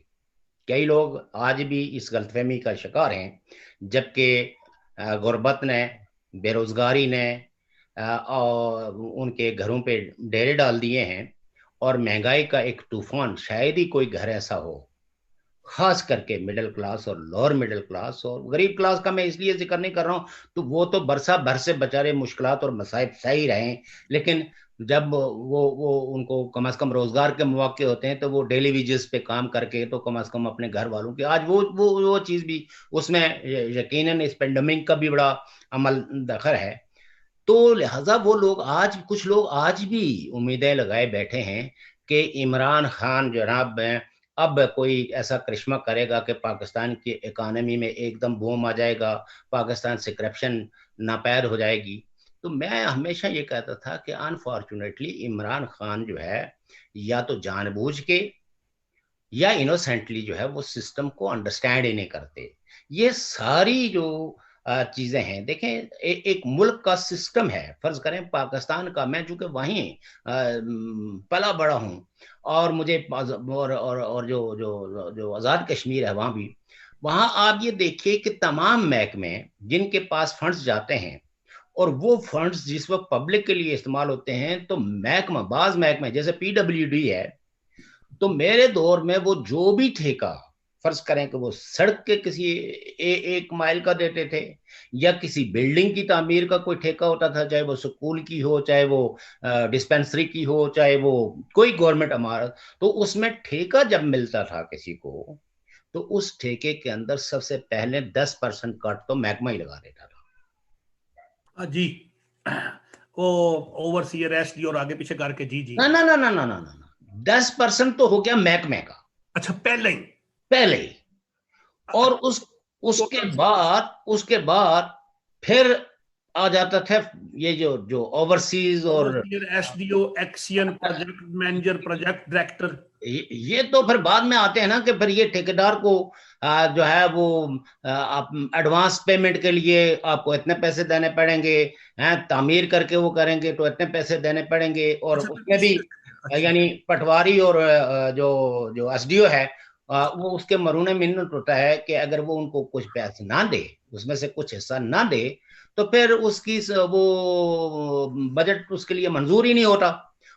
B: कई लोग आज भी इस गलतफहमी का शिकार हैं, जबकि गुर्बत ने, बेरोजगारी ने और उनके घरों पे डेरे डाल दिए हैं, और महंगाई का एक तूफान, शायद ही कोई घर ऐसा हो, खास करके मिडिल क्लास और लोअर मिडिल क्लास और गरीब क्लास का मैं इसलिए जिक्र नहीं कर रहा हूँ, तो वो तो बरसा भर से बेचारे मुश्किलात और मसाइब सही रहे, लेकिन जब वो उनको कम से कम रोजगार के मौके होते हैं तो वो डेली वेजेस पे काम करके तो कम से कम अपने घर वालों की, आज वो चीज भी उसमें यकीनन इस पेंडेमिक का भी बड़ा अमल दखल है। तो लिहाजा वो लोग आज, कुछ लोग आज भी उम्मीदें लगाए बैठे हैं कि इमरान खान जनाब अब कोई ऐसा करिश्मा करेगा कि पाकिस्तान की इकानमी में एकदम बूम आ जाएगा, पाकिस्तान से करप्शन नापैद हो जाएगी। तो मैं हमेशा ये कहता था कि अनफॉर्चुनेटली इमरान खान जो है या तो जानबूझ के या इनोसेंटली जो है वो सिस्टम को अंडरस्टैंड ही नहीं करते। ये सारी जो चीजें हैं, देखें एक मुल्क का सिस्टम है, फर्ज करें पाकिस्तान का, मैं चूंकि वहीं पला बड़ा हूं और मुझे और जो आजाद कश्मीर है वहां भी, वहां आप ये देखिए कि तमाम महकमे जिनके पास फंड्स जाते हैं और वो फंड्स जिस वक्त पब्लिक के लिए इस्तेमाल होते हैं, तो महकमा, बाज महकमे जैसे PWD है, तो मेरे दौर में वो जो भी ठेका, फर्ज करें कि वो सड़क के किसी एक माइल का देते थे या किसी बिल्डिंग की तामीर का कोई ठेका होता था, चाहे वो स्कूल की हो, चाहे वो डिस्पेंसरी की हो, चाहे वो कोई गवर्नमेंट इमारत, तो उसमें ठेका जब मिलता था किसी को, तो उस ठेके के अंदर सबसे पहले 10% कट तो महकमा ही लगा देता था।
A: जी, वो ओवरसीयर एसडी और आगे पीछे करके, जी जी।
B: ना ना ना ना ना ना ना 10% तो हो गया महकमे का।
A: अच्छा,
B: पहले ही। और उसके बाद फिर आ जाता था ये जो ओवरसीज और
A: SDO, एक्सियन, project manager, project director,
B: ये तो फिर बाद में आते हैं ना, कि फिर ये ठेकेदार को जो है वो आप एडवांस पेमेंट के लिए आपको इतने पैसे देने पड़ेंगे, हैं तामीर करके वो करेंगे तो इतने पैसे देने पड़ेंगे, और उसमें भी यानी पटवारी और जो जो एसडीओ है वो उसके मरूने मिन्नत होता है कि अगर वो उनको कुछ पैसे ना दे, उसमें से कुछ हिस्सा ना दे, तो फिर उसकी वो बजट उसके लिए मंजूर ही नहीं होता।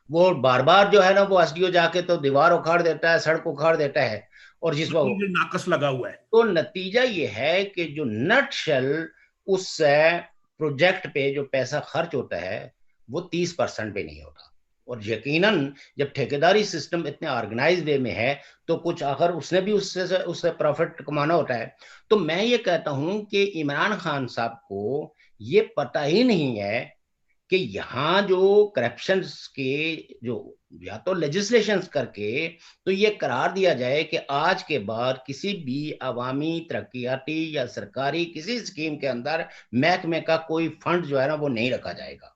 B: वो बार बार जो है ना वो एसडीओ जाके तो दीवार उखाड़ देता है, सड़क उखाड़ देता है, और जिस वक्त
A: नाकस लगा हुआ है।
B: तो नतीजा ये है कि जो नटशेल उस प्रोजेक्ट पे जो पैसा खर्च होता है वो 30% भी नहीं होता। और यकीनन जब ठेकेदारी सिस्टम इतने ऑर्गेनाइज वे में है तो कुछ आखिर उसने भी उससे प्रॉफिट कमाना होता है। तो मैं ये कहता हूं कि इमरान खान साहब को ये पता ही नहीं है कि यहाँ जो करप्शन के जो या तो लेजिस्लेशन करके तो ये करार दिया जाए कि आज के बाद किसी भी अवामी तरक्याती या सरकारी किसी स्कीम के अंदर महकमे का कोई फंड जो है ना वो नहीं रखा जाएगा,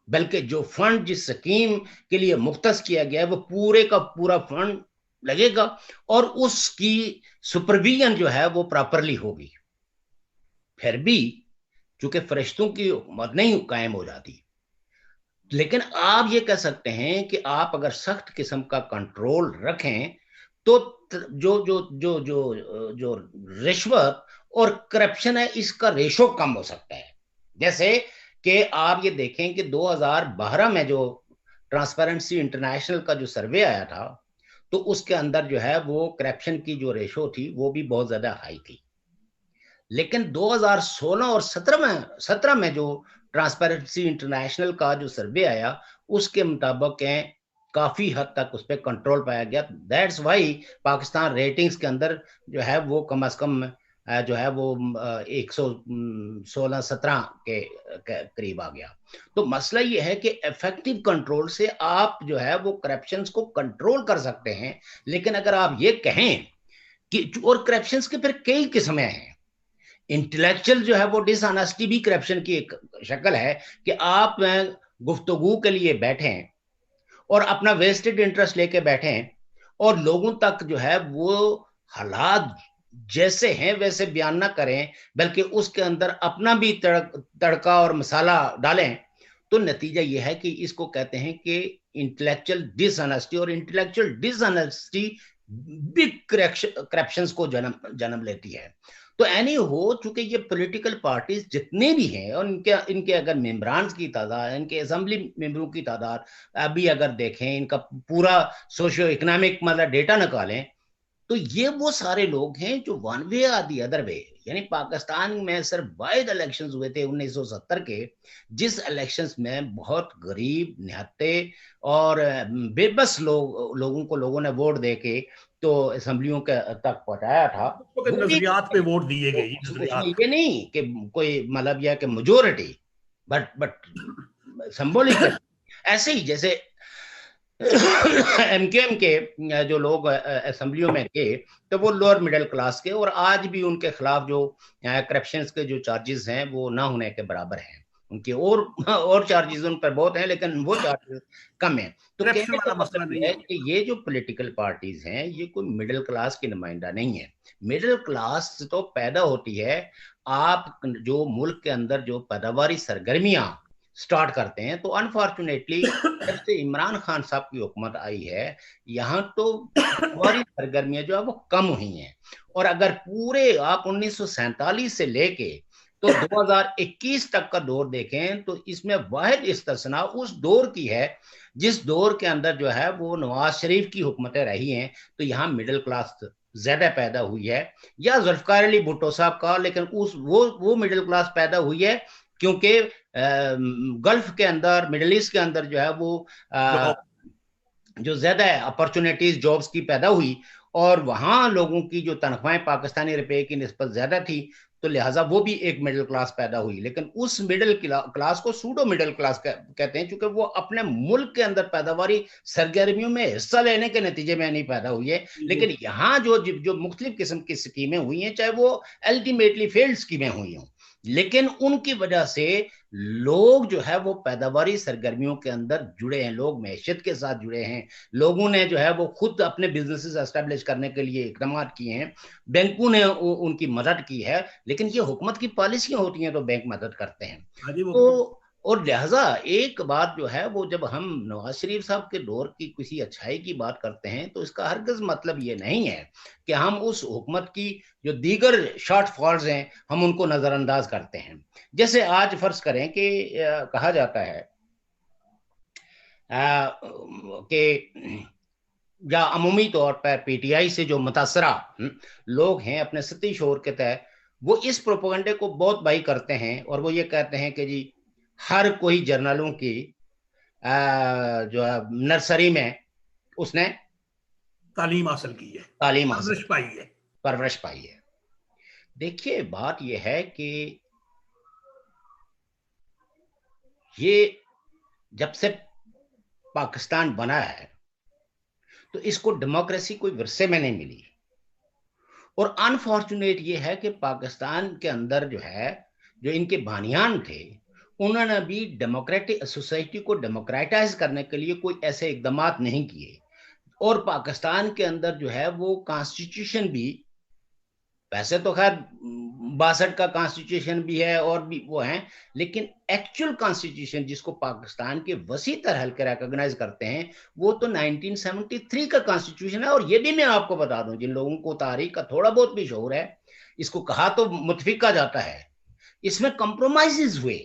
B: बल्कि जो फंड जिस स्कीम के लिए मुख्तस किया गया है वो पूरे का पूरा फंड लगेगा और उसकी सुपरविजन जो है वो प्रॉपरली होगी। फिर भी चूंकि फरिश्तों की हुकूमत नहीं कायम हो जाती, लेकिन आप ये कह सकते हैं कि आप अगर सख्त किस्म का कंट्रोल रखें तो जो जो जो जो जो रिश्वत और करप्शन है इसका रेशो कम हो सकता है। जैसे कि आप ये देखें कि 2012 में जो ट्रांसपेरेंसी इंटरनेशनल का जो सर्वे आया था तो उसके अंदर जो है वो करप्शन की जो रेशो थी वो भी बहुत ज्यादा हाई थी। लेकिन 2016 और 17 में जो ट्रांसपेरेंसी इंटरनेशनल का जो सर्वे आया उसके मुताबिक काफी हद तक उस पर कंट्रोल पाया गया। दैट्स वाई पाकिस्तान रेटिंग्स के अंदर जो है वो कम से कम जो है वो 116-17 के करीब आ गया। तो मसला ये है कि इफेक्टिव कंट्रोल से आप जो है वो करप्शन को कंट्रोल कर सकते हैं, लेकिन अगर आप ये कहें कि, और करप्शन के फिर कई किस्में हैं, इंटेलेक्चुअल जो है वो डिसऑनेस्टी भी करप्शन की एक शक्ल है, कि आप गुफ्तगू के लिए बैठे और अपना वेस्टेड इंटरेस्ट लेके बैठे और लोगों तक जो है वो हालात जैसे हैं वैसे बयान ना करें, बल्कि उसके अंदर अपना भी तड़का और मसाला डालें, तो नतीजा यह है कि इसको कहते हैं कि इंटेलेक्चुअल डिसऑनेस्टी, और इंटेलेक्चुअल डिसऑनेस्टी बिग करप्शन को जन्म लेती है। तो एनी हो, चूंकि ये पॉलिटिकल पार्टीज जितने भी हैं और इनके अगर मेंबरान की तादाद, इनके असेंबली मेंबरों की तादाद अभी अगर देखें, इनका पूरा सोशियो इकोनॉमिक मतलब डेटा निकालें, तो ये वो सारे लोग हैं जो वन वे या दी अदर वे, यानी पाकिस्तान में सिर्फ वाइड इलेक्शंस हुए थे 1970 के, जिस इलेक्शंस में बहुत गरीब निहत्ते और बेबस लोगों को लोगों ने वोट दे के तो असेंबलियों के तक पहुंचाया था।
A: नजरियात पे वोट दिए गए,
B: उसमें ये नहीं कि कोई मतलब यह कि मेजोरिटी, बट सिंबॉलिक ऐसे ही जैसे एमकेएम के जो लोग असेंबलियों में थे तो वो लोअर मिडिल क्लास के, और आज भी उनके खिलाफ जो करप्शन के जो चार्जेस हैं वो ना होने के बराबर हैं। उनके और चार्जेस उन पर बहुत हैं, लेकिन वो चार्जेस कम है। तो कहने का मतलब है कि ये जो पॉलिटिकल पार्टीज हैं ये कोई मिडिल क्लास की नुमाइंदा नहीं है। मिडिल क्लास तो पैदा होती है आप जो मुल्क के अंदर जो पैदावारी सरगर्मियां स्टार्ट करते हैं। तो अनफॉर्चुनेटली जब से इमरान खान साहब की हुकूमत आई है, यहाँ तो पैदावारी सरगर्मियां जो है वो कम हुई हैं। और अगर पूरे आप 1947 से लेके तो 2021 तक का दौर देखें तो इसमें वाहिद इस्तिस्ना उस दौर की है जिस दौर के अंदर जो है वो नवाज शरीफ की हुकूमतें रही हैं। तो यहाँ मिडिल क्लास ज्यादा पैदा हुई है, या जुल्फकार अली भुट्टो साहब का, लेकिन वो मिडिल क्लास पैदा हुई है क्योंकि गल्फ के अंदर, मिडिल ईस्ट के अंदर जो है वो जो ज्यादा अपॉर्चुनिटीज जॉब्स की पैदा हुई और वहां लोगों की जो तनख्वाहें पाकिस्तानी रुपए की निस्बत ज्यादा थी, तो लिहाजा वो भी एक मिडिल क्लास पैदा हुई। लेकिन उस मिडिल क्लास को सूडो मिडिल क्लास कहते हैं, क्योंकि वो अपने मुल्क के अंदर पैदावारी सरगर्मियों में हिस्सा लेने के नतीजे में नहीं पैदा हुई है। लेकिन यहाँ जो मुख्तलिफ किस्म की स्कीमें हुई हैं, चाहे वो अल्टीमेटली फेल्ड स्कीमें हुई हों, लेकिन उनकी वजह से लोग जो है वो पैदावारी सरगर्मियों के अंदर जुड़े हैं, लोग मैशियत के साथ जुड़े हैं, लोगों ने जो है वो खुद अपने बिजनेसेस एस्टेब्लिश करने के लिए इकदाम किए हैं, बैंकों ने उनकी मदद की है। लेकिन ये हुकूमत की पॉलिसियां होती हैं तो बैंक मदद करते हैं। तो और लिहाजा एक बात जो है वो, जब हम नवाज शरीफ साहब के दौर की किसी अच्छाई की बात करते हैं तो इसका हरगिज मतलब ये नहीं है कि हम उस हुकूमत की जो दीगर शॉर्ट फॉल्स हैं हम उनको नजरअंदाज करते हैं। जैसे आज फर्ज करें कि कहा जाता है कि या अमूमी तौर पर पीटीआई से जो मुतासरा लोग हैं अपने सती शोर के तहत, वो इस प्रोपेगेंडे को बहुत बाई करते हैं और वो ये कहते हैं कि जी हर कोई जर्नलों की जो है नर्सरी में उसने
A: तालीम हासिल की है,
B: परवरिश पाई है। देखिए बात यह है कि ये जब से पाकिस्तान बना है तो इसको डेमोक्रेसी कोई विरसे में नहीं मिली, और अनफॉर्चुनेट ये है कि पाकिस्तान के अंदर जो है जो इनके बानियान थे उन्होंने भी डेमोक्रेटिक सोसाइटी को डेमोक्रेटाइज करने के लिए कोई ऐसे इकदाम नहीं किए। और पाकिस्तान के अंदर जो है वो कॉन्स्टिट्यूशन भी, वैसे तो खैर 62 का कॉन्स्टिट्यूशन भी है और भी वो है, लेकिन एक्चुअल कॉन्स्टिट्यूशन जिसको पाकिस्तान के वसी तरह के रिकॉग्नाइज करते हैं वो तो 1973 का कॉन्स्टिट्यूशन है। और ये भी मैं आपको बता दूं, जिन लोगों को तारीख का थोड़ा बहुत भी शऊर है, इसको कहा तो मुतफिका जाता है, इसमें कंप्रोमाइजेस हुए।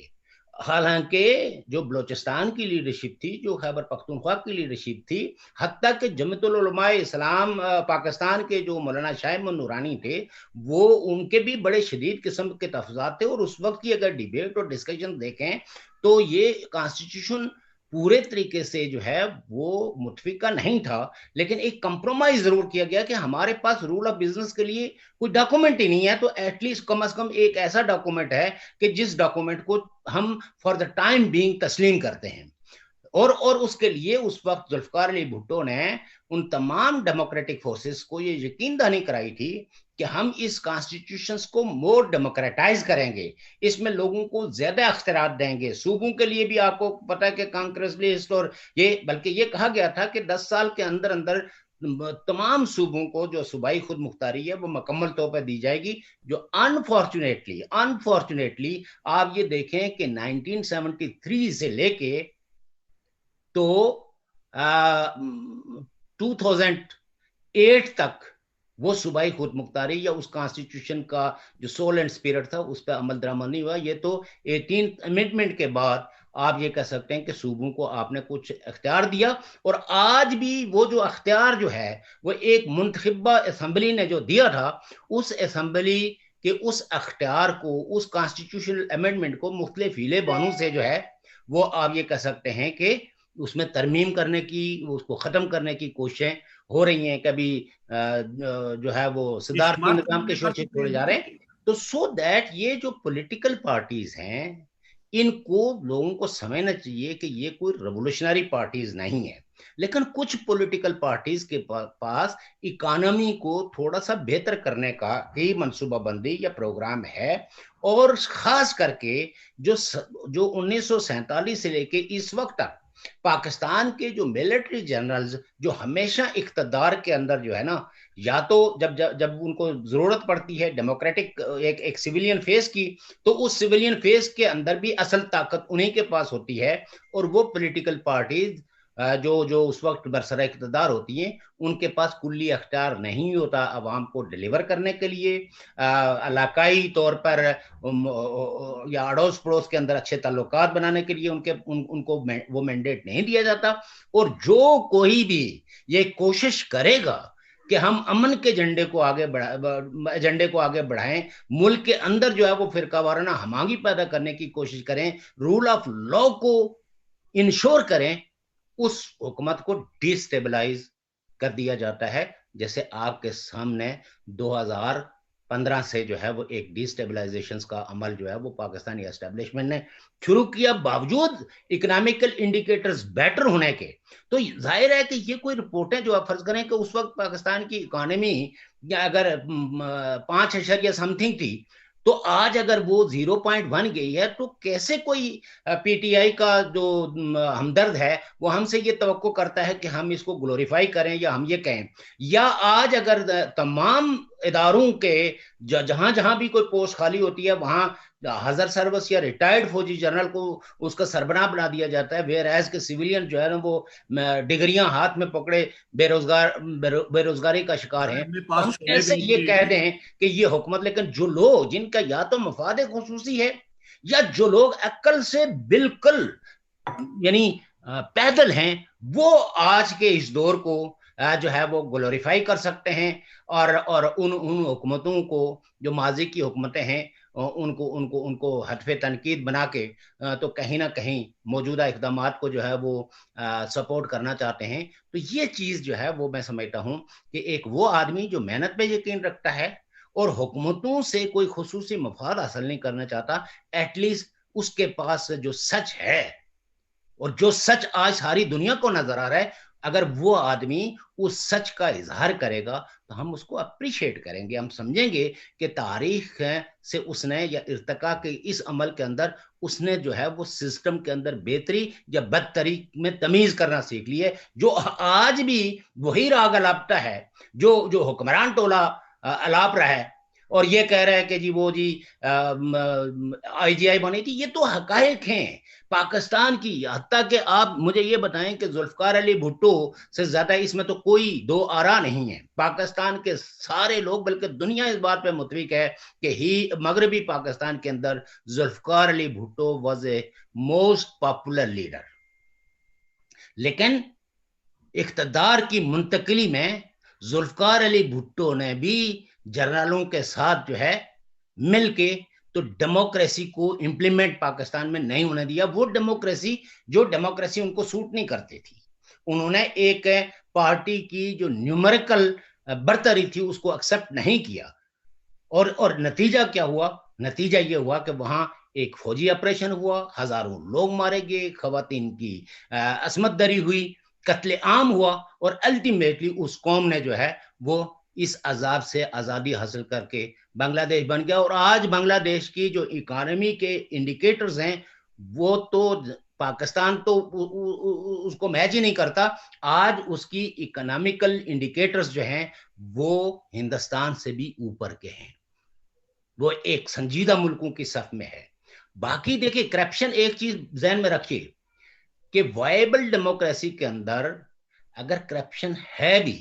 B: हालांकि जो बलोचिस्तान की लीडरशिप थी, जो खैबर पख्तूनख्वा की लीडरशिप थी, हत्ता कि जमीयतुल उलमा इस्लाम पाकिस्तान के जो मौलाना शाह अहमद नूरानी थे, वो उनके भी बड़े शदीद किस्म के तफजात थे। और उस वक्त की अगर डिबेट और डिस्कशन देखें तो ये कॉन्स्टिट्यूशन पूरे तरीके से जो है वो मुतफिका नहीं था, लेकिन एक कंप्रोमाइज जरूर किया गया कि हमारे पास रूल ऑफ बिजनेस के लिए कोई डॉक्यूमेंट ही नहीं है, तो एटलीस्ट कम से कम एक ऐसा डॉक्यूमेंट है कि जिस डॉक्यूमेंट को हम फॉर द टाइम बीइंग तस्लीम करते हैं। और उसके लिए उस वक्त जुल्फकार अली भुट्टो ने उन तमाम डेमोक्रेटिक फोर्सेस को ये यकीन दहानी कराई थी कि हम इस कॉन्स्टिट्यूशन को मोर डेमोक्रेटाइज करेंगे, इसमें लोगों को ज्यादा अख्तियार देंगे। सूबों के लिए भी आपको पता है कि कांग्रेस लिस्ट और ये, बल्कि ये कहा गया था कि 10 साल के अंदर अंदर तमाम सूबों को जो सूबाई खुद मुख्तारी है वो मुकम्मल तौर पर दी जाएगी, जो अनफॉर्चुनेटली आप ये देखें कि 1973 से लेके तो 2008 तक वो सूबाई खुद मुख्तारी या उस कॉन्स्टिट्यूशन का जो सोल एंड स्पिरिट था उस पर अमल दरामद नहीं हुआ। ये तो 18th अमेंडमेंट के बाद आप ये कह सकते हैं कि सूबों को आपने कुछ अख्तियार दिया, और आज भी वो जो अख्तियार जो है वो एक मुंतखबा असम्बली ने जो दिया था, उस असम्बली के उस अख्तियार को, उस कॉन्स्टिट्यूशनल अमेंडमेंट को मुख्तलिफ हीले बानों से जो है वो आप ये कह सकते हैं कि उसमें तरमीम करने की, उसको खत्म करने की कोशिशें हो रही हैं। कभी जो है वो सदारती निजाम के शोषे छोड़े जा रहे हैं। तो सो दैट ये जो पॉलिटिकल पार्टीज हैं इनको लोगों को समझना चाहिए कि ये कोई रेवोल्यूशनरी पार्टीज नहीं है, लेकिन कुछ पॉलिटिकल पार्टीज के पास इकोनॉमी को थोड़ा सा बेहतर करने का ही मनसूबाबंदी या प्रोग्राम है। और खास करके जो 1947 से लेके इस वक्त तक पाकिस्तान के जो मिलिट्री जनरल्स जो हमेशा इख्तदार के अंदर जो है ना, या तो जब उनको जरूरत पड़ती है डेमोक्रेटिक एक सिविलियन फेस की, तो उस सिविलियन फेस के अंदर भी असल ताकत उन्हीं के पास होती है। और वो पॉलिटिकल पार्टीज जो उस वक्त बरसरा इख्तदार होती हैं उनके पास कुल्ली अख्तियार नहीं होता अवाम को डिलीवर करने के लिए, इलाकाई तौर पर या अड़ोस पड़ोस के अंदर अच्छे ताल्लुकात बनाने के लिए उनको वो मैंडेट नहीं दिया जाता। और जो कोई भी ये कोशिश करेगा कि हम अमन के एजेंडे को आगे बढ़ाएं, मुल्क के अंदर जो है वो फिरका वाराना हमागी पैदा करने की कोशिश करें, रूल ऑफ लॉ को इंश्योर करें, उस हुकूमत को डिस्टेबलाइज कर दिया जाता है। जैसे आपके सामने 2015 से जो है वो एक डिस्टेबलाइजेशन का अमल जो है वो पाकिस्तानी एस्टेब्लिशमेंट ने शुरू किया, बावजूद इकोनॉमिकल इंडिकेटर्स बेटर होने के। तो जाहिर है कि ये कोई रिपोर्टें जो आप फर्ज करें कि उस वक्त पाकिस्तान की इकोनॉमी अगर 5 समथिंग थी, तो आज अगर वो 0.1 गई है, तो कैसे कोई पीटीआई का जो हमदर्द है वो हमसे ये तवक्को करता है कि हम इसको ग्लोरीफाई करें या हम ये कहें। या आज अगर तमाम इदारों के जहां जहां भी कोई पोस्ट खाली होती है वहां हजर सर्विस या रिटायर्ड फौजी जनरल को उसका सरबराह बना दिया जाता है, वेयर एज के सिविलियन जो है ना वो डिग्रियां हाथ में पकड़े बेरोजगारी का शिकार हैं। हम कैसे ये कह दें कि ये हुकूमत, लेकिन जो लोग जिनका या तो मफाद खुसूसी है या जो लोग अक्ल से बिल्कुल यानी पैदल हैं, वो आज के इस दौर को जो है वो ग्लोरीफाई कर सकते हैं और उन हुकूमतों को जो माजी की हुकूमतें हैं उनको हटफे तनकीद बना के तो कहीं ना कहीं मौजूदा इक़दामात को जो है वो सपोर्ट करना चाहते हैं। तो ये चीज़ जो है वो मैं समझता हूँ कि एक वो आदमी जो मेहनत पे यकीन रखता है और हुकूमतों से कोई खुसूसी मफाद हासिल नहीं करना चाहता, एटलीस्ट उसके पास जो सच है और जो सच आज सारी दुनिया को नजर आ रहा है, अगर वो आदमी उस सच का इजहार करेगा तो हम उसको अप्रिशिएट करेंगे, हम समझेंगे कि तारीख से उसने या इर्तिका के इस अमल के अंदर उसने जो है वो सिस्टम के अंदर बेहतरी या बदतरी में तमीज करना सीख ली है। जो आज भी वही राग अलापता है जो हुक्मरान टोला अलाप रहा है और ये कह रहा है कि जी वो जी IGI बनी थी। ये तो हकायक हैं पाकिस्तान की। हत्ता कि आप मुझे ये बताएं कि जुल्फकार अली भुट्टो से ज्यादा इसमें तो कोई दो आरा नहीं है। पाकिस्तान के सारे लोग बल्कि दुनिया इस बात पे मुतफिक है कि ही मगरबी पाकिस्तान के अंदर Zulfikar Ali Bhutto was a most popular leader. लेकिन इख्तदार की मुंतकिली में जुल्फकार अली भुट्टो ने भी जनरलों के साथ जो है मिलके तो डेमोक्रेसी को इंप्लीमेंट पाकिस्तान में नहीं होने दिया। वो डेमोक्रेसी जो डेमोक्रेसी उनको सूट नहीं करती थी, उन्होंने एक पार्टी की जो न्यूमेरिकल बर्तरी थी उसको एक्सेप्ट नहीं किया। और नतीजा क्या हुआ? नतीजा ये हुआ कि वहां एक फौजी ऑपरेशन हुआ, हजारों लोग मारे गए, खवातीन की असमत दरी हुई, कत्ले आम हुआ, और अल्टीमेटली उस कौम ने जो है वो इस अजाब से आजादी हासिल करके बांग्लादेश बन गया। और आज बांग्लादेश की जो इकोनॉमी के इंडिकेटर्स हैं वो तो पाकिस्तान तो उसको मैच ही नहीं करता। आज उसकी इकोनॉमिकल इंडिकेटर्स जो हैं वो हिंदुस्तान से भी ऊपर के हैं, वो एक संजीदा मुल्कों की सफ में है। बाकी देखिए करप्शन, एक चीज जहन में रखिए कि वायबल डेमोक्रेसी के अंदर अगर करप्शन है भी,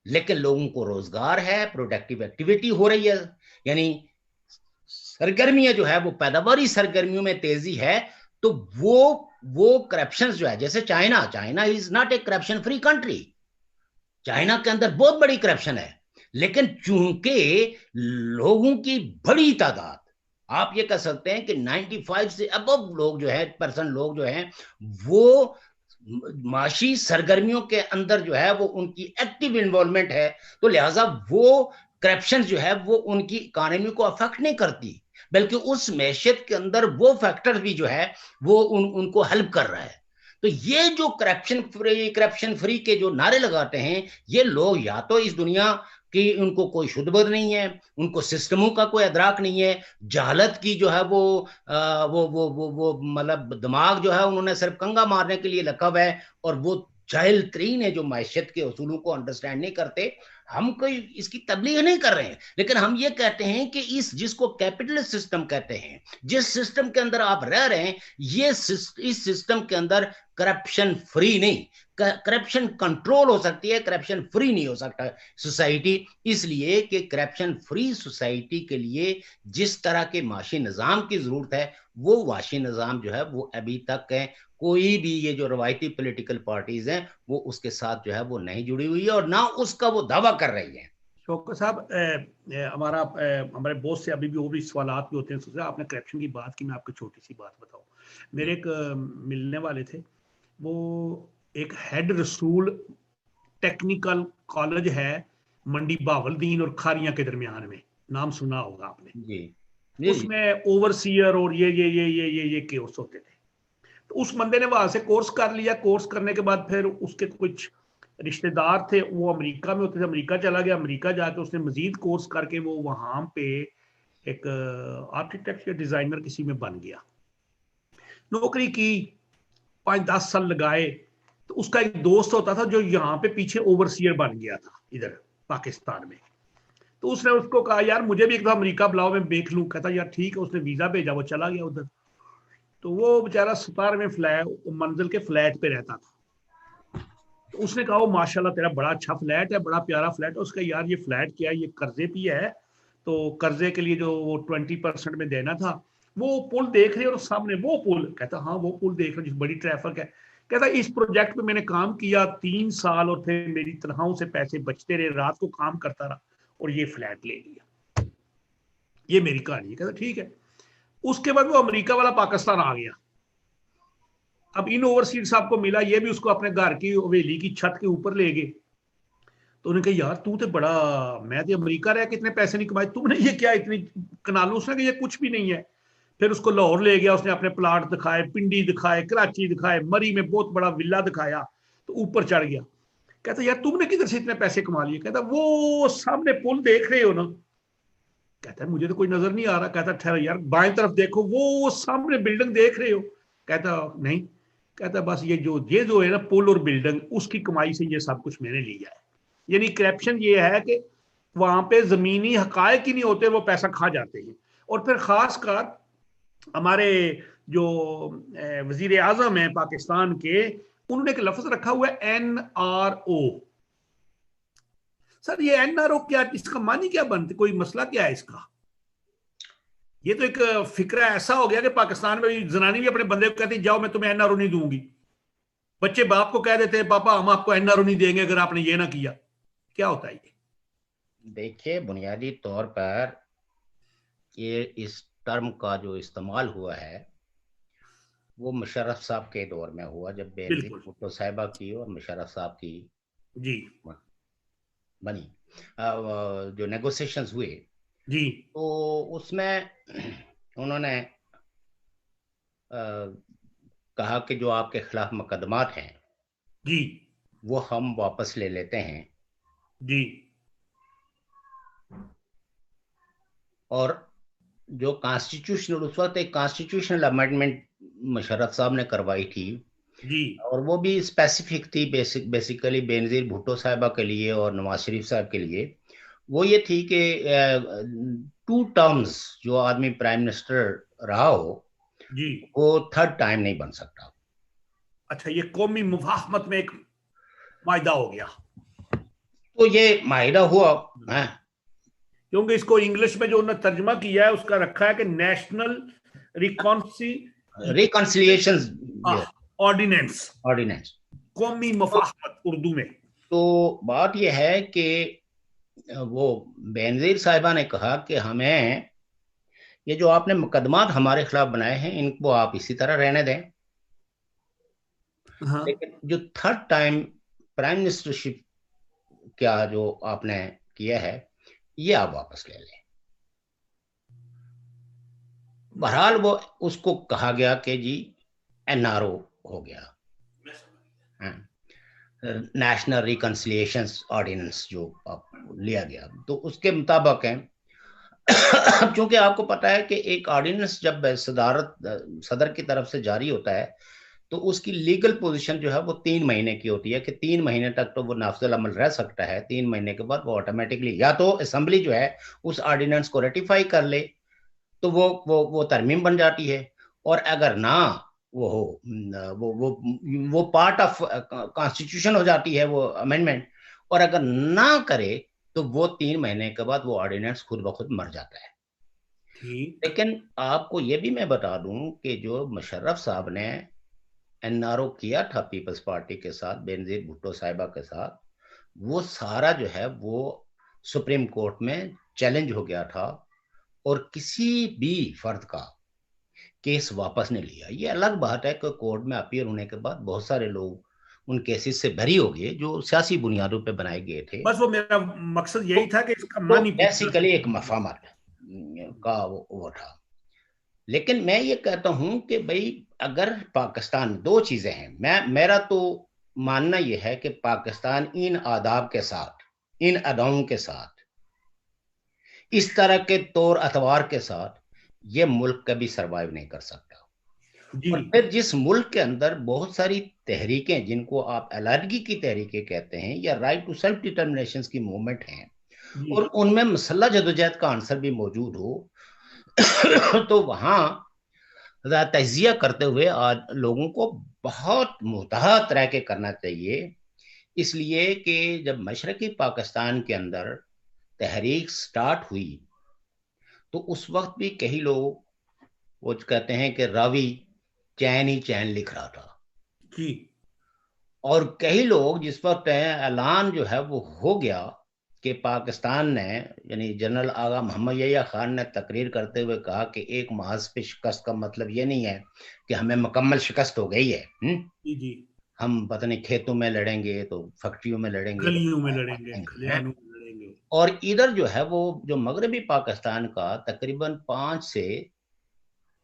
B: लेकिन लोगों को रोजगार है, प्रोडक्टिव एक्टिविटी हो रही है, यानी सरगर्मियां जो है वो पैदावारी सरगर्मियों में तेजी है, तो वो करप्शन जो है, जैसे China is not a corruption free country, China के अंदर बहुत बड़ी करप्शन है, लेकिन चूंकि लोगों की बड़ी तादाद, आप ये कह सकते हैं कि 95 से अबव लोग जो है परसेंट लोग जो हैं वो माशी सरगर्मियों के अंदर जो है वो उनकी एक्टिव इन्वॉल्वमेंट है, तो लिहाजा वो करप्शन जो है वो उनकी इकोनॉमी को अफेक्ट नहीं करती, बल्कि उस मैशियत के अंदर वो फैक्टर भी जो है वो उनको हेल्प कर रहा है। तो ये जो करप्शन फ्री के जो नारे लगाते हैं ये लोग, या तो इस दुनिया कि उनको कोई शुद्ध बोध नहीं है, उनको सिस्टमों का कोई अदराक नहीं है, जहालत की जो है वो मतलब दिमाग जो है उन्होंने सिर्फ कंगा मारने के लिए रखा हुआ है, और वो जाहिल तरीन है जो मैशियत के उसूलों को अंडरस्टैंड नहीं करते। हम कोई इसकी तबलीग नहीं कर रहे हैं, लेकिन हम ये कहते हैं कि इस जिसको कैपिटलिस्ट सिस्टम कहते हैं, जिस सिस्टम के अंदर आप रह रहे हैं, इस सिस्टम के अंदर करप्शन फ्री नहीं, करप्शन कंट्रोल हो सकती है, करप्शन फ्री नहीं हो सकता सोसाइटी। इसलिए कि करप्शन फ्री सोसाइटी के लिए जिस तरह के माशी निज़ाम की जरूरत है वो माशी निज़ाम जो है वो अभी तक है कोई भी ये जो रवायती पॉलिटिकल पार्टीज हैं वो उसके साथ जो है वो नहीं जुड़ी हुई है, और ना उसका वो दावा कर रही है।
A: शौकत साहब, हमारे बॉस से अभी भी और भी सवालात भी होते हैं। सोचा आपने करप्शन की बात की, मैं आपको छोटी सी बात बताऊं। मेरे एक मिलने वाले थे, वो एक हेड रसूल टेक्निकल कॉलेज है मंडी बावलदीन और खारियां के दरमियान में, नाम सुना होगा आपने जी। उसमें ओवरसीयर और ये कोर्स होते थे। तो उस बंदे ने वहां से कोर्स कर लिया। कोर्स करने के बाद फिर उसके कुछ रिश्तेदार थे, वो अमेरिका में होते थे, अमेरिका चला गया। अमेरिका जाके उसने मजीद कोर्स करके वो वहां पे एक आर्किटेक्ट या डिजाइनर किसी में बन गया, नौकरी की, 5-10 साल लगाए। तो उसका एक दोस्त होता था जो यहाँ पे पीछे ओवरसीयर बन गया था इधर पाकिस्तान में। तो उसने उसको कहा यार मुझे भी एक दफा अमेरिका बुलाओ, मैं देख लूं। कहता यार ठीक है। उसने वीजा भेजा, वो चला गया उधर। तो वो बेचारा 17वें मंजिल के फ्लैट पे रहता था। तो उसने कहा वो माशाल्लाह तेरा बड़ा अच्छा फ्लैट है, बड़ा प्यारा फ्लैट है। उसका यार ये फ्लैट क्या है, ये कर्जे पे है, तो कर्जे के लिए जो वो 20% में देना था, वो पुल देख रहे हो सामने, वो पुल। कहता हाँ वो पुल देख रहे हो, बड़ी ट्रैफिक है। कहता इस प्रोजेक्ट पे मैंने काम किया 3 साल और फिर मेरी तनख्वाहों से पैसे बचते रहे, रात को काम करता रहा और ये फ्लैट ले लिया। ये मेरी कहानी है। कहता ठीक है। उसके बाद वो अमेरिका वाला पाकिस्तान आ गया। अब इन ओवरसीज साहब को मिला, ये भी उसको अपने घर की हवेली की छत के ऊपर ले गए। तो उन्होंने कहा यार तू तो बड़ा, मैं तो अमेरिका रह के इतने पैसे नहीं कमाए, तुमने ये क्या इतनी कनालू। उसने कहा ये कुछ भी नहीं है। फिर उसको लाहौर ले गया, उसने अपने प्लाट दिखाए, पिंडी दिखाए, कराची दिखाए, मरी में बहुत बड़ा विला दिखाया। तो ऊपर चढ़ गया। कहता यार तुमने किधर से इतने पैसे कमा लिए। कहता वो सामने पुल देख रहे हो ना। कहता मुझे तो कोई नजर नहीं आ रहा। कहता ठहर यार बाएं तरफ देखो, वो सामने बिल्डिंग देख रहे हो। कहता नहीं। कहता बस ये जो है ना पुल और बिल्डिंग, उसकी कमाई से ये सब कुछ मैंने लिया है। यानी करप्शन ये है कि वहां पे जमीनी हकायक ही नहीं होते, वो पैसा खा जाते हैं। और फिर खासकर हमारे जो वजीर आजम है पाकिस्तान के, उन्होंने एक लफ्ज रखा हुआ है NRO। सर ये NRO क्या, इसका मानी क्या बनती, कोई मसला क्या है इसका? ये तो एक फिक्रा ऐसा हो गया कि पाकिस्तान में जनानी भी अपने बंदे को कहती जाओ मैं तुम्हें NRO नहीं दूंगी। बच्चे बाप को कह देते हैं पापा हम आपको NRO नहीं देंगे अगर आपने ये ना किया। क्या होता है ये?
B: देखिए बुनियादी तौर पर ये इस टर्म का जो इस्तेमाल हुआ है वो मुशर्रफ साहब के दौर में हुआ, जब बेनजीर
A: बिल्कुल
B: भुट्टो साहिबा की और मुशर्रफ साहब की
A: जी
B: बनी जो नेगोशिएशंस हुए,
A: जी
B: तो उसमें उन्होंने कहा कि जो आपके खिलाफ मुकदमात हैं
A: जी
B: वो हम वापस ले लेते हैं,
A: जी
B: और जो कॉन्स्टिट्यूशनल, उस वक्त एक कॉन्स्टिट्यूशनल अमेंडमेंट मुशर्रफ साहब ने करवाई थी,
A: जी
B: और वो भी स्पेसिफिक थी बेसिकली बेनजीर भुट्टो साहिबा के लिए और नवाज शरीफ साहब के लिए। वो ये थी कि 2 टर्म्स जो आदमी प्राइम मिनिस्टर रहा हो
A: जी।
B: वो 3rd टाइम नहीं बन सकता।
A: अच्छा, ये कौमी मुफाहमत में एक मायदा हो गया,
B: तो ये माहिदा हुआ है,
A: क्योंकि इसको इंग्लिश में जो उन्होंने तर्जमा किया है उसका रखा है कि नेशनल
B: रिकॉन्सिलिएशन
A: ऑर्डिनेंस,
B: ऑर्डिनेंस।
A: कौमी मुफाहमत उर्दू में।
B: तो बात यह है कि वो बेनजीर साहिबा ने कहा कि हमें ये जो आपने मुकदमात हमारे खिलाफ बनाए हैं इनको आप इसी तरह रहने दें,
A: हाँ।
B: लेकिन जो 3rd टाइम प्राइम मिनिस्टरशिप क्या जो आपने किया है ये आप वापस ले लें। बहरहाल वो उसको कहा गया कि जी एनआरओ हो गया, नेशनल रिकंसिलिएशन ऑर्डिनेंस जो लिया गया, तो उसके मुताबिक है। क्योंकि आपको पता है कि एक ऑर्डिनेंस जब सदर की तरफ से जारी होता है तो उसकी लीगल पोजीशन जो है वो 3 महीने की होती है, कि 3 महीने तक तो वो नाफिजुल अमल रह सकता है। 3 महीने के बाद वो ऑटोमेटिकली या तो असेंबली जो है उस ऑर्डिनेंस को रेटिफाई कर ले तो वो तरमीम बन जाती है, और अगर ना वो हो वो पार्ट ऑफ कॉन्स्टिट्यूशन हो जाती है वो अमेंडमेंट, और अगर ना करे तो वो 3 महीने के बाद वो ऑर्डिनेंस खुद ब खुद मर जाता है। लेकिन आपको ये भी मैं बता दूं कि जो मुशर्रफ साहब ने एनआरओ किया था पीपल्स पार्टी के साथ, बेनजीर भुट्टो साहिबा के साथ, वो सारा जो है वो सुप्रीम कोर्ट में चैलेंज हो गया था और किसी भी फर्द का केस वापस नहीं लिया। ये अलग बात है कि कोर्ट में अपीयर होने के बाद बहुत सारे लोग उन केसेस से बरी हो गए जो सियासी बुनियादों पे बनाए गए थे।
A: बस वो मेरा मकसद यही था कि इसका
B: तो
A: मानी
B: बेसिकली एक मफामत का वो था। लेकिन मैं ये कहता हूं कि भाई अगर पाकिस्तान, 2 चीजें हैं, मेरा तो मानना यह है कि पाकिस्तान इन आदाब के साथ, इन अदाओं के साथ, इस तरह के तौर अतवार के साथ ये मुल्क कभी सरवाइव नहीं कर सकता। और फिर जिस मुल्क के अंदर बहुत सारी तहरीकें जिनको आप अलहदगी की तहरीकें कहते हैं या राइट टू सेल्फ डिटर्मिनेशन की मूवमेंट हैं, और उनमें मसल्ला जदोजहद का आंसर भी मौजूद हो तो वहां तजिया करते हुए लोगों को बहुत मुतहत रह के करना चाहिए। इसलिए कि जब मशरकी पाकिस्तान के अंदर तहरीक स्टार्ट हुई तो उस वक्त भी कई लोग वो कहते हैं कि रावी चैन ही चैन लिख रहा था
A: जी।
B: और कई लोग जिस वक्त ऐलान जो है वो हो गया कि पाकिस्तान ने, यानी जनरल आगा मोहम्मद यहिया खान ने तकरीर करते हुए कहा कि एक महाज पे शिकस्त का मतलब ये नहीं है कि हमें मुकम्मल शिकस्त हो गई है।
A: जी।
B: हम पता नहीं खेतों में लड़ेंगे तो फैक्ट्रियों में लड़ेंगे,
A: गलियों में लड़ेंगे, खलियानों में लड़ेंगे।
B: और इधर जो है वो जो मगरबी पाकिस्तान का तकरीबन 5 से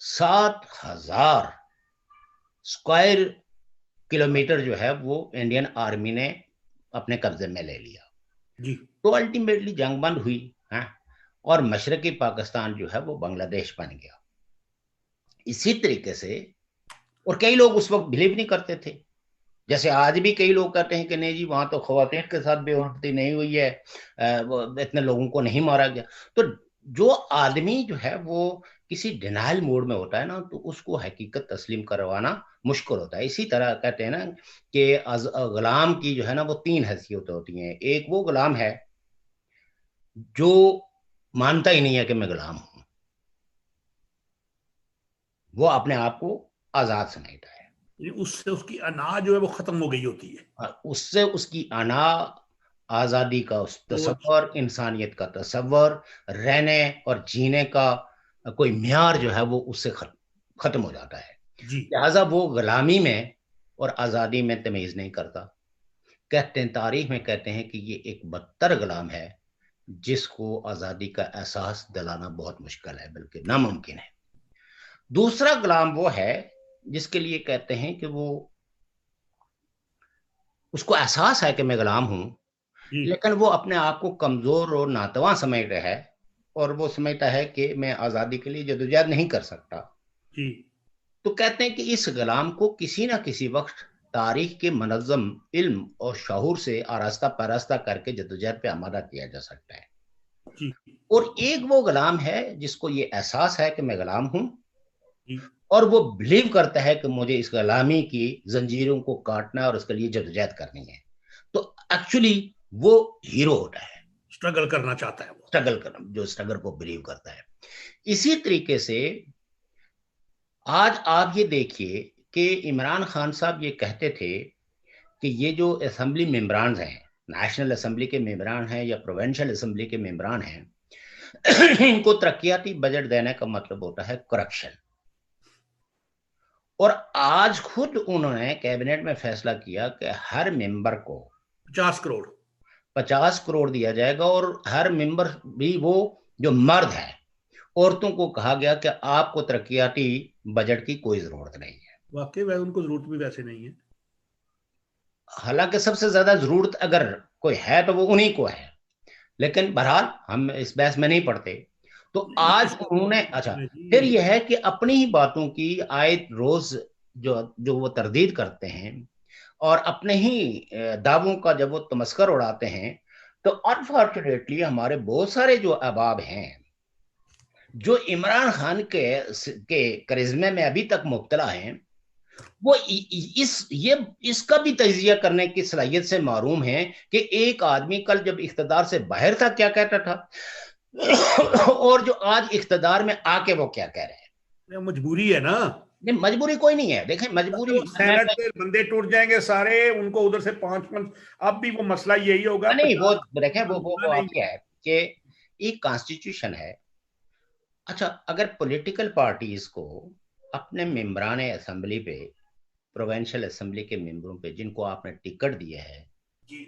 B: 7 हजार स्क्वायर किलोमीटर जो है वो इंडियन आर्मी ने अपने कब्जे में ले लिया
A: जी।
B: तो अल्टीमेटली जंग बंद हुई है और मशरकी पाकिस्तान जो है वो बांग्लादेश बन गया। इसी तरीके से, और कई लोग उस वक्त बिलीव नहीं करते थे, जैसे आज भी कई लोग कहते हैं कि नहीं जी वहां तो खवातीन के साथ बेहुरमती नहीं हुई है, इतने लोगों को नहीं मारा गया। तो जो आदमी जो है वो किसी डिनाइल मोड में होता है ना तो उसको हकीकत तस्लीम करवाना मुश्किल होता है। इसी तरह कहते हैं ना कि गुलाम की जो है ना वो 3 हैसियतें होती हैं। एक वो गुलाम है जो मानता ही नहीं है कि मैं गुलाम हूं, वो अपने आप को आजाद समझता है,
A: उससे उसकी अना जो है वो खत्म हो गई होती है,
B: और उससे उसकी अना, आजादी का तस्वर, इंसानियत का तस्वर, रहने और जीने का कोई म्यार जो है वो उससे खत्म हो जाता है।
A: जी।
B: लिहाजा वो गुलामी में और आज़ादी में तमीज़ नहीं करता। कहते हैं, तारीख में कहते हैं कि ये एक बदतर गुलाम है जिसको आज़ादी का एहसास दिलाना बहुत मुश्किल है, बल्कि नामुमकिन है। दूसरा गुलाम वो है जिसके लिए कहते हैं कि वो, उसको एहसास है कि मैं गुलाम हूं, लेकिन वो अपने आप को कमजोर और नातवा समझता है, और वो समझता है कि मैं आज़ादी के लिए जदोजहद नहीं कर सकता।
A: जी।
B: तो कहते हैं कि इस गुलाम को किसी ना किसी वक्त तारीख के मनज़्ज़म इल्म और शऊर से आरास्ता परास्ता करके जदोजहद पे आमादा किया जा सकता है।
A: जी।
B: और एक वो गुलाम है जिसको ये एहसास है कि मैं गुलाम हूं,
A: जी।
B: और वो बिलीव करता है कि मुझे इस गुलामी की जंजीरों को काटना और उसके लिए जदोजहद करनी है। तो एक्चुअली वो हीरो होता है,
A: स्ट्रगल करना चाहता है वो,
B: स्ट्रगल करना, जो स्ट्रगल को बिलीव करता है। इसी तरीके से आज आप ये देखिए कि इमरान खान साहब ये कहते थे कि ये जो असेंबली मेंबरान हैं, नेशनल असेंबली के मेंबरान हैं या प्रोविंशियल असेंबली के मेंबरान हैं, इनको तरक्याती बजट देने का मतलब होता है करप्शन। और आज खुद उन्होंने कैबिनेट में फैसला किया कि हर मेंबर को
A: 50 करोड़
B: 50 करोड़ दिया जाएगा, और हर मेंबर भी वो जो मर्द है, औरतों को कहा गया कि आपको तरक्याती बजट की कोई जरूरत नहीं है।
A: वाकई वह उनको जरूरत भी वैसे नहीं है।
B: हालांकि सबसे ज्यादा जरूरत अगर कोई है तो वो उन्हीं को है, लेकिन बहरहाल हम इस बहस में नहीं पड़ते। तो आज उन्होंने, अच्छा, फिर यह है कि अपनी ही बातों की आए रोज जो जो वो तरदीद करते हैं, और अपने ही दावों का जब वो तमस्कर उड़ाते हैं, तो अनफॉर्चुनेटली हमारे बहुत सारे जो अहबाब हैं जो इमरान खान के करिश्मे में अभी तक मुब्तला हैं, वो इसका भी तजिया करने की सलाहियत से मारूम है कि एक आदमी कल जब इख्तदार से बाहर था क्या कहता था और जो आज इख्तदार में आके वो क्या कह रहे हैं।
A: मजबूरी है ना।
B: नहीं, मजबूरी कोई नहीं है। देखें, मजबूरी
A: तो सेनेट के बंदे टूट जाएंगे सारे, उनको उधर से 5 मंथ, अब भी वो मसला यही होगा।
B: नहीं, वो देखें, वो
A: नहीं
B: आप क्या है कि एक कॉन्स्टिट्यूशन है। अच्छा, अगर पॉलिटिकल पार्टीज को अपने मेंबरान असेंबली पे, प्रोविंशियल असेंबली के मेंबरों पे जिनको आपने टिकट दिया है,
A: जी।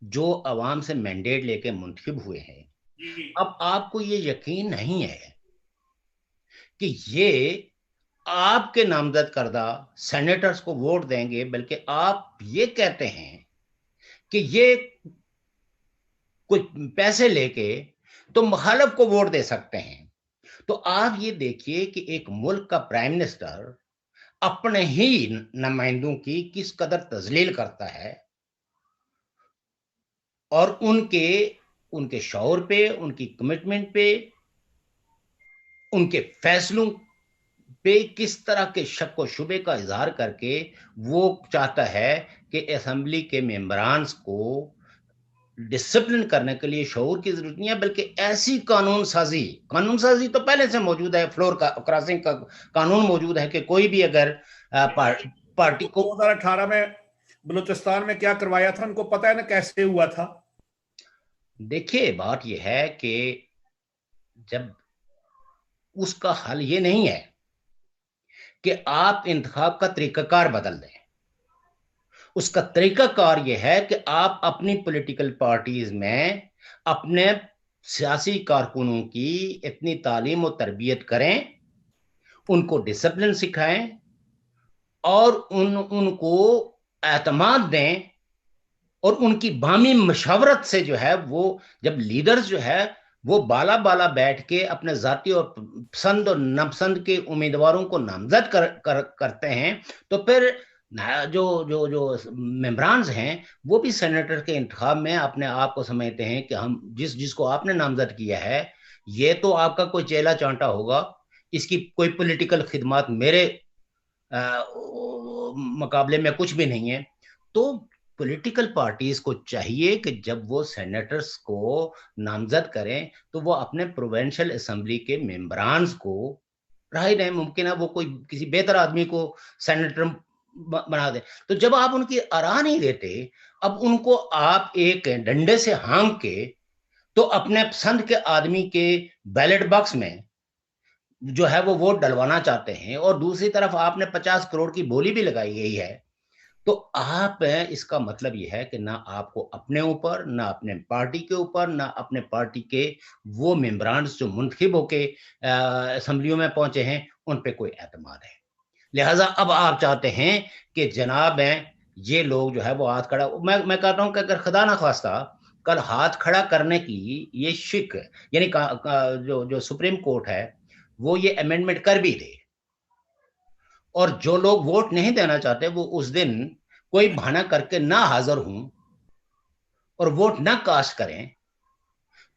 B: जो अवाम से मैंडेट लेके मुंतखब हुए हैं,
A: जी।
B: अब आपको ये यकीन नहीं है कि ये आपके नामजद करदा सेनेटर्स को वोट देंगे, बल्कि आप ये कहते हैं कि ये कुछ पैसे लेके तो मुखालिफ को वोट दे सकते हैं। तो आप ये देखिए कि एक मुल्क का प्राइम मिनिस्टर अपने ही नुमाइंदों की किस कदर तजलील करता है, और उनके शौर पे, उनकी कमिटमेंट पे, उनके फैसलों पे किस तरह के शक व शुबे का इजहार करके वो चाहता है कि असेंबली के मेंबरान को डिसिप्लिन करने के लिए शऊर की जरूरत नहीं है, बल्कि ऐसी कानून साजी तो पहले से मौजूद है। फ्लोर का क्रॉसिंग का कानून मौजूद है कि कोई भी अगर पार्टी को
A: 2018 में बलूचिस्तान में क्या करवाया था उनको पता है ना कैसे हुआ था।
B: देखिए, बात यह है कि जब उसका हल ये नहीं है कि आप इंतखाब का तरीकाकार बदल दें, उसका तरीकाकार यह है कि आप अपनी पॉलिटिकल पार्टीज में अपने सियासी कारकुनों की इतनी तालीम और तरबियत करें, उनको डिसिप्लिन सिखाएं, और उनको एतमाद दें, और उनकी बामी मशवरत से जो है, वो जब लीडर्स जो है वो बाला बाला बैठ के अपने जाती और पसंद और नापसंद के उम्मीदवारों को नामजद करते हैं, तो फिर जो जो जो मेंबरान्स हैं वो भी सेनेटर के इंतखाब में अपने आप को समझते हैं कि हम जिसको आपने नामजद किया है ये तो आपका कोई चेला चांटा होगा, इसकी कोई पॉलिटिकल खिदमत मेरे मुकाबले में कुछ भी नहीं है। तो पॉलिटिकल पार्टीज को चाहिए कि जब वो सेनेटर्स को नामजद करें तो वो अपने प्रोविंशियल असेंबली के मेंबरान्स को राय दें। मुमकिन है वो कोई किसी बेहतर आदमी को सेनेटर बना दे। तो जब आप उनकी आराह नहीं देते, अब उनको आप एक डंडे से हाँक के तो अपने पसंद के आदमी के बैलेट बॉक्स में जो है वो वोट डलवाना चाहते हैं, और दूसरी तरफ आपने 50 करोड़ की बोली भी लगाई गई है, तो आप इसका मतलब यह है कि ना आपको अपने ऊपर, ना अपने पार्टी के ऊपर, ना अपने पार्टी के वो मेंबरान जो मुंतखब होके असेंबलियों में पहुंचे हैं उन पे कोई एतमाद है। लिहाजा अब आप चाहते हैं कि जनाब ये लोग जो है वो हाथ खड़ा, मैं कहता हूं कि अगर खुदा ना खास्ता कल हाथ खड़ा करने की ये शिक, यानी जो सुप्रीम कोर्ट है वो ये अमेंडमेंट कर भी दे, और जो लोग वोट नहीं देना चाहते वो उस दिन कोई बहाना करके ना हाजिर हों और वोट ना कास्ट करें,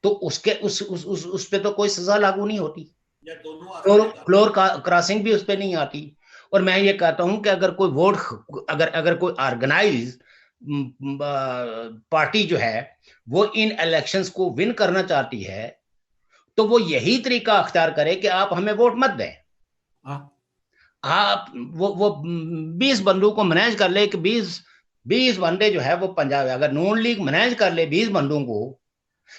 B: तो उसके उस पे तो कोई सजा लागू नहीं होती, फ्लोर क्रॉसिंग भी उस पे नहीं आती। और मैं ये कहता हूं कि अगर कोई वोट, अगर कोई ऑर्गेनाइज पार्टी जो है वो इन इलेक्शंस को विन करना चाहती है, तो वो यही तरीका अख्तियार करे कि आप हमें वोट मत दें। आप वो 20 बंदों को मैनेज कर ले कि 20 बंदे जो है वो पंजाब, अगर नून लीग मैनेज कर ले 20 बंदों को,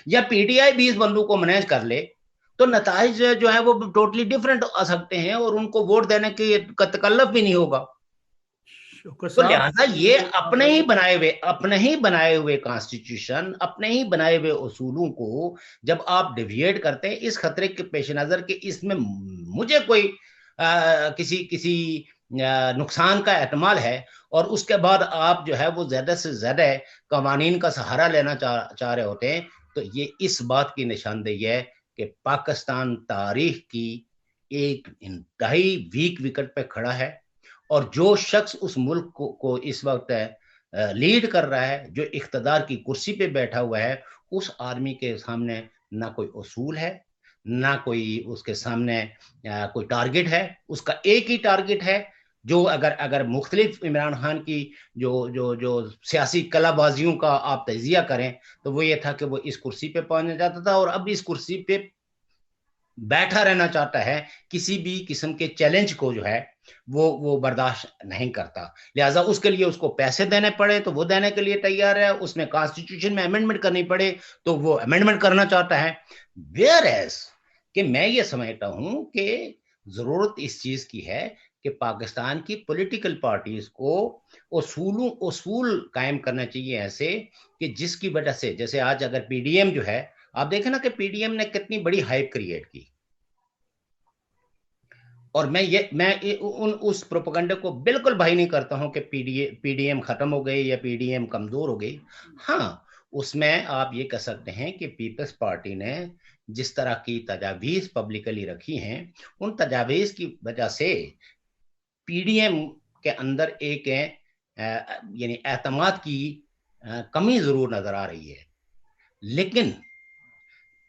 B: या पीटीआई 20 बंदों को मैनेज कर ले, तो नताइज जो है वो टोटली डिफरेंट आ सकते हैं और उनको वोट देने की तकल्लुफ भी नहीं होगा। तो लिहाजा ये अपने ही बनाए हुए कॉन्स्टिट्यूशन, अपने ही बनाए हुए उसूलों को जब आप डिविएट करते हैं इस खतरे के पेश नजर के इसमें मुझे कोई किसी नुकसान का एहतमाल है, और उसके बाद आप जो है वो ज्यादा से ज्यादा कवानीन का सहारा लेना चाह रहे होते हैं, तो ये इस बात की निशानदेही है कि पाकिस्तान तारीख की एक इंतहाई वीक विकेट पे खड़ा है, और जो शख्स उस मुल्क को इस वक्त लीड कर रहा है, जो इख्तदार की कुर्सी पे बैठा हुआ है, उस आर्मी के सामने ना कोई उसूल है, ना कोई उसके सामने कोई टारगेट है। उसका एक ही टारगेट है, जो अगर मुख्तलिफ इमरान खान की जो सियासी कलाबाजियों का आप तजिया करें, तो वो ये था कि वो इस कुर्सी पे पहुंचना चाहता था और अब इस कुर्सी पे बैठा रहना चाहता है, किसी भी किस्म के चैलेंज को जो है वो बर्दाश्त नहीं करता। लिहाजा उसके लिए उसको पैसे देने पड़े तो वो देने के लिए तैयार है, उसमें कॉन्स्टिट्यूशन में अमेंडमेंट करनी पड़े तो वो अमेंडमेंट करना चाहता है। वेयर एज कि मैं ये समझता हूं कि जरूरत इस चीज की है कि पाकिस्तान की पॉलिटिकल पार्टीज को उसूल कायम करना चाहिए ऐसे कि जिसकी वजह से, जैसे आज अगर पीडीएम जो है, आप देखें ना कि पीडीएम ने कितनी बड़ी हाइप क्रिएट की, और मैं उस प्रोपेगेंडा को बिल्कुल भाई नहीं करता हूं कि पीडीएम खत्म हो गई या पीडीएम कमजोर हो गई। हाँ, उसमें आप ये कह सकते हैं कि पीपल्स पार्टी ने जिस तरह की तजावीज पब्लिकली रखी हैं, उन तजावीज की वजह से पीडीएम के अंदर एक यानी एतमाद की कमी जरूर नजर आ रही है। लेकिन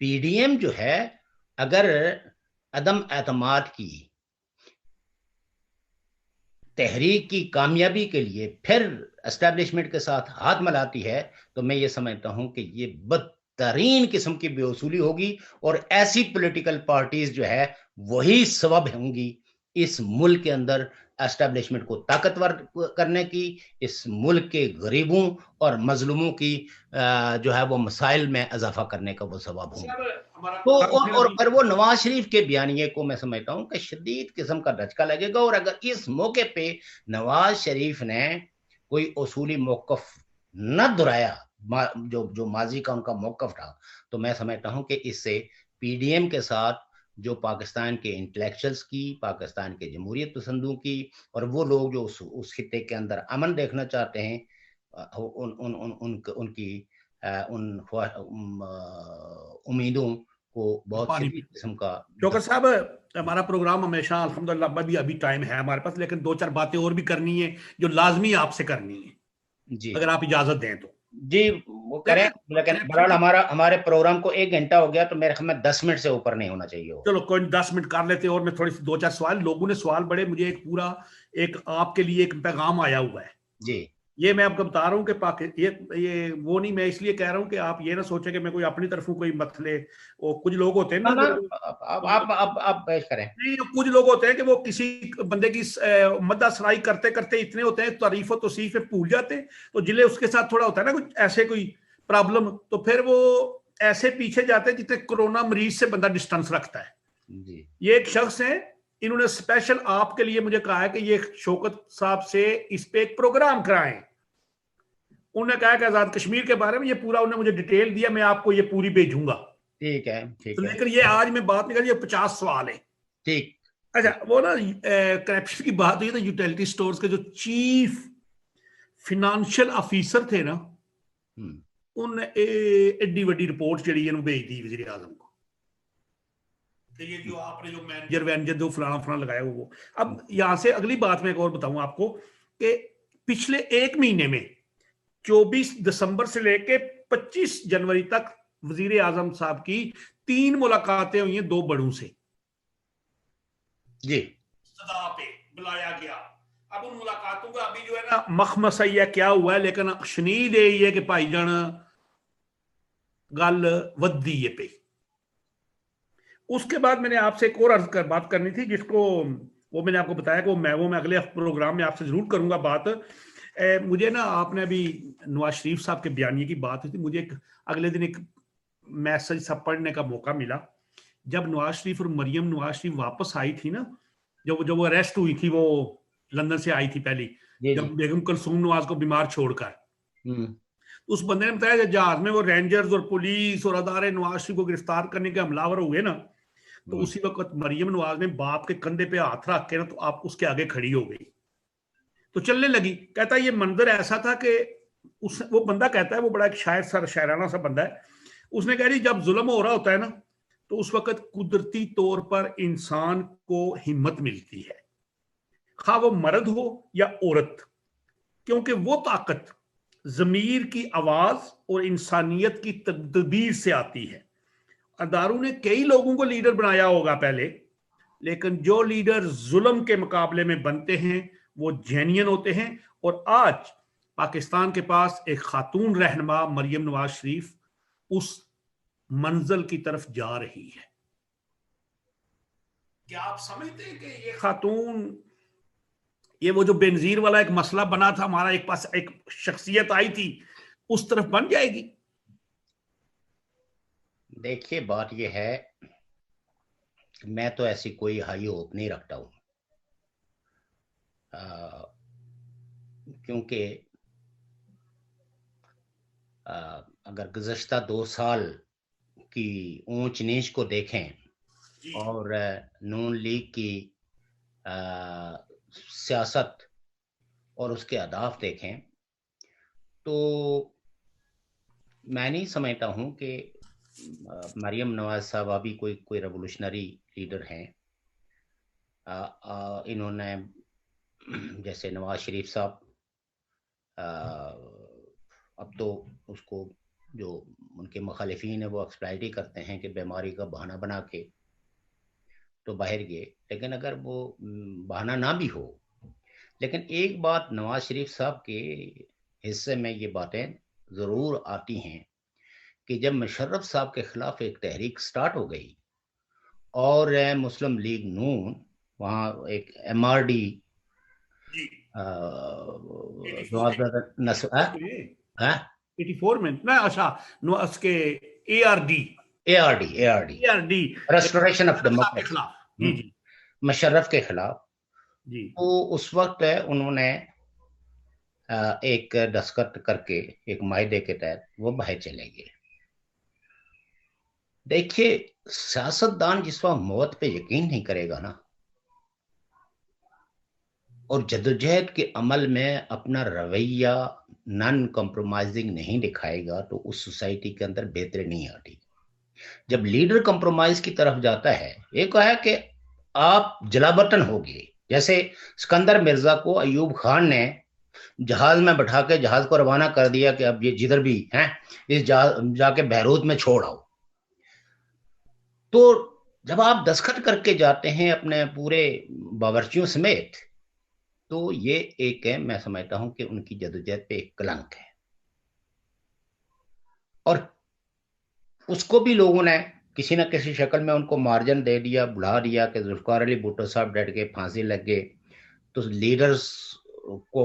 B: पीडीएम जो है अगर अदम एतमाद की तहरीक की कामयाबी के लिए फिर एस्टेब्लिशमेंट के साथ हाथ मिलाती है, तो मैं ये समझता हूं कि ये बदतरीन किस्म की बेउसूली होगी, और ऐसी पॉलिटिकल पार्टीज जो है वही सबब होंगी इस मुल्क के अंदर एस्टेब्लिशमेंट को ताकतवर करने की, इस मुल्क के गरीबों और मजलूमों की जो है वो मसाइल में इजाफा करने का वो सबब होंगे। तो और पर वो नवाज शरीफ के बयानिए को मैं समझता हूं कि शदीद किस्म का धचका लगेगा, और अगर इस मौके पे नवाज शरीफ ने कोई उसूली मौकफ न दोहराया, जो माजी का उनका मौकफ था, तो मैं समझता हूं कि इससे पीडीएम के साथ जो पाकिस्तान के इंटेलेक्चुअल्स की, पाकिस्तान के जमहूरियत पसंदों की, और वो लोग जो उस खित्ते के अंदर अमन देखना चाहते हैं, उनकी उम्मीदों को बहुत किस्म का।
A: जोकर साहब, हमारा प्रोग्राम हमेशा अल्हम्दुलिल्लाह अभी टाइम है हमारे पास, लेकिन 2-4 बातें और भी करनी है जो लाजमी आपसे करनी है जी, अगर आप इजाजत दें तो।
B: जी वो करें, लेकिन बहरहाल हमारे प्रोग्राम को 1 घंटा हो गया, तो मेरे ख्याल में 10 मिनट से ऊपर नहीं होना चाहिए।
A: चलो कोई 10 मिनट कर लेते हैं, और मैं थोड़ी सी 2-4 सवाल, लोगों ने सवाल बड़े, मुझे एक पूरा एक आपके लिए एक पैगाम आया हुआ है
B: जी,
A: ये मैं आपको बता रहा हूँ कि ये वो नहीं, मैं इसलिए कह रहा हूँ कि आप ये ना सोचें कि मैं कोई अपनी तरफों कोई मसले, वो कुछ लोग होते हैं ना,
B: आप पेश करें।
A: नहीं, कुछ लोग होते हैं कि वो किसी बंदे की मद्दासराई करते करते इतने होते हैं, तारीफ और तौसीफ पे भूल जाते हैं, तो जिले उसके साथ थोड़ा होता है ना कुछ ऐसे कोई प्रॉब्लम, तो फिर वो ऐसे पीछे जाते हैं जितने कोरोना मरीज से बंदा डिस्टेंस रखता है।
B: जी।
A: ये एक शख्स हैं, इन्होंने स्पेशल आपके लिए मुझे कहा है कि ये शौकत साहब से इस पे एक प्रोग्राम कराएं। उन्होंने कहा कि आजाद कश्मीर के बारे में ये पूरा उन्होंने मुझे डिटेल दिया, मैं आपको ये पूरी भेजूंगा।
B: ठीक है,
A: तो
B: ठीक है,
A: लेकिन ये आज मैं बात नहीं कर, ये 50 सवाल है।
B: ठीक।
A: अच्छा, वो ना करप्शन की बात हुई, तो यूटिलिटी स्टोर्स के जो चीफ फिनेंशियल ऑफिसर थे ना, उन्होंने एड्डी वड्डी रिपोर्ट जी भेज दी वजीर आजम को। ये जो आपने जो मैनेजर वैनेजर जो फलाना फलाना लगाया वो। अब यहां से अगली बात मैं एक और बताऊं आपको कि पिछले एक महीने में 24 दिसंबर से लेके 25 जनवरी तक वजीर आजम साहब की 3 मुलाकातें हुई हैं 2 बड़ों से
B: जी।
A: सदा पे बुलाया गया। अब उन मुलाकातों का अभी जो है ना मखमसैया क्या हुआ है, लेकिन शनीद यही है कि भाईजान गल वधी है पे। उसके बाद मैंने आपसे एक और बात करनी थी, जिसको वो मैंने आपको बताया कि मैं अगले प्रोग्राम में आपसे जरूर करूंगा बात। मुझे ना आपने अभी नवाज शरीफ साहब के बयानिए की बात हुई थी, मुझे एक अगले दिन एक मैसेज सा पढ़ने का मौका मिला। जब नवाज शरीफ और मरियम नवाज शरीफ वापस आई थी ना, जब वो अरेस्ट हुई थी, वो लंदन से आई थी पहली, जब बेगम कुलसूम नवाज को बीमार छोड़कर, उस बंदे ने बताया जहाज में वो रेंजर्स और पुलिस और अदारे नवाज शरीफ को गिरफ्तार करने के हमलावर हुए ना, तो उसी वक्त मरियम नवाज ने बाप के कंधे पे हाथ रख के ना, तो आप उसके आगे खड़ी हो गई, तो चलने लगी। कहता है ये मंजर ऐसा था कि वो बंदा कहता है, वो बड़ा एक शायर शायराना सा बंदा है, उसने कह रही जब जुल्म हो रहा होता है ना, तो उस वक्त कुदरती तौर पर इंसान को हिम्मत मिलती है, खा वो मर्द हो या औरत, क्योंकि वो ताकत जमीर की आवाज और इंसानियत की तदबीर से आती है। अदारू ने कई लोगों को लीडर बनाया होगा पहले, लेकिन जो लीडर जुल्म के मुकाबले में बनते हैं वो जेन्युइन होते हैं। और आज पाकिस्तान के पास एक खातून रहनुमा मरियम नवाज शरीफ उस मंजिल की तरफ जा रही है। क्या आप समझते हैं कि ये खातून, ये वो जो बेनजीर वाला एक मसला बना था हमारा, एक पास एक शख्सियत आई थी, उस तरफ बन जाएगी?
B: देखिए, बात ये है, मैं तो ऐसी कोई हाई होप नहीं रखता हूं, क्योंकि अगर गुज़श्ता 2 साल की ऊंच नीच को देखें और नून लीग की सियासत और उसके अहदाफ देखें, तो मैं नहीं समझता हूं कि मरियम नवाज साहब अभी कोई रेवोल्यूशनरी लीडर हैं। इन्होंने जैसे नवाज शरीफ साहब अब तो उसको जो उनके मुखालिफिन है वो एक्सप्लॉइट ही करते हैं कि बीमारी का बहाना बना के तो बाहर गए, लेकिन अगर वो बहाना ना भी हो, लेकिन एक बात नवाज शरीफ साहब के हिस्से में ये बातें ज़रूर आती हैं कि जब मुशर्रफ साहब के खिलाफ एक तहरीक स्टार्ट हो गई और मुस्लिम लीग नून वहाँ एक MRD
A: में ना, अच्छा उसके ARD
B: रेस्टोरेशन ऑफ डेमोक्रेसी
A: जी जी
B: मुशर्रफ के खिलाफ
A: जी,
B: तो उस वक्त उन्होंने एक दस्तखत करके एक मायदे के तहत वो बाहर चले गए। देखिए, सियासतदान जिस वक्त मौत पे यकीन नहीं करेगा ना और जदोजहद के अमल में अपना रवैया नॉन कॉम्प्रोमाइजिंग नहीं दिखाएगा, तो उस सोसाइटी के अंदर बेहतरी नहीं आती। जब लीडर कॉम्प्रोमाइज की तरफ जाता है, एक है कि आप जलावतन हो गए, जैसे सिकंदर मिर्जा को अयूब खान ने जहाज में बैठा के जहाज को रवाना कर दिया कि अब ये जिधर भी हैं इस जाके बहरूत में छोड़ आओ। तो जब आप दस्तखत करके जाते हैं अपने पूरे बावर्चियों समेत, तो ये एक है, मैं समझता हूं कि उनकी जदोजहद पे एक कलंक है। और उसको भी लोगों ने किसी न किसी शक्ल में उनको मार्जिन दे दिया, बुला दिया कि जुल्फकार अली भुट्टो साहब डट के फांसी लग गए, तो लीडर्स को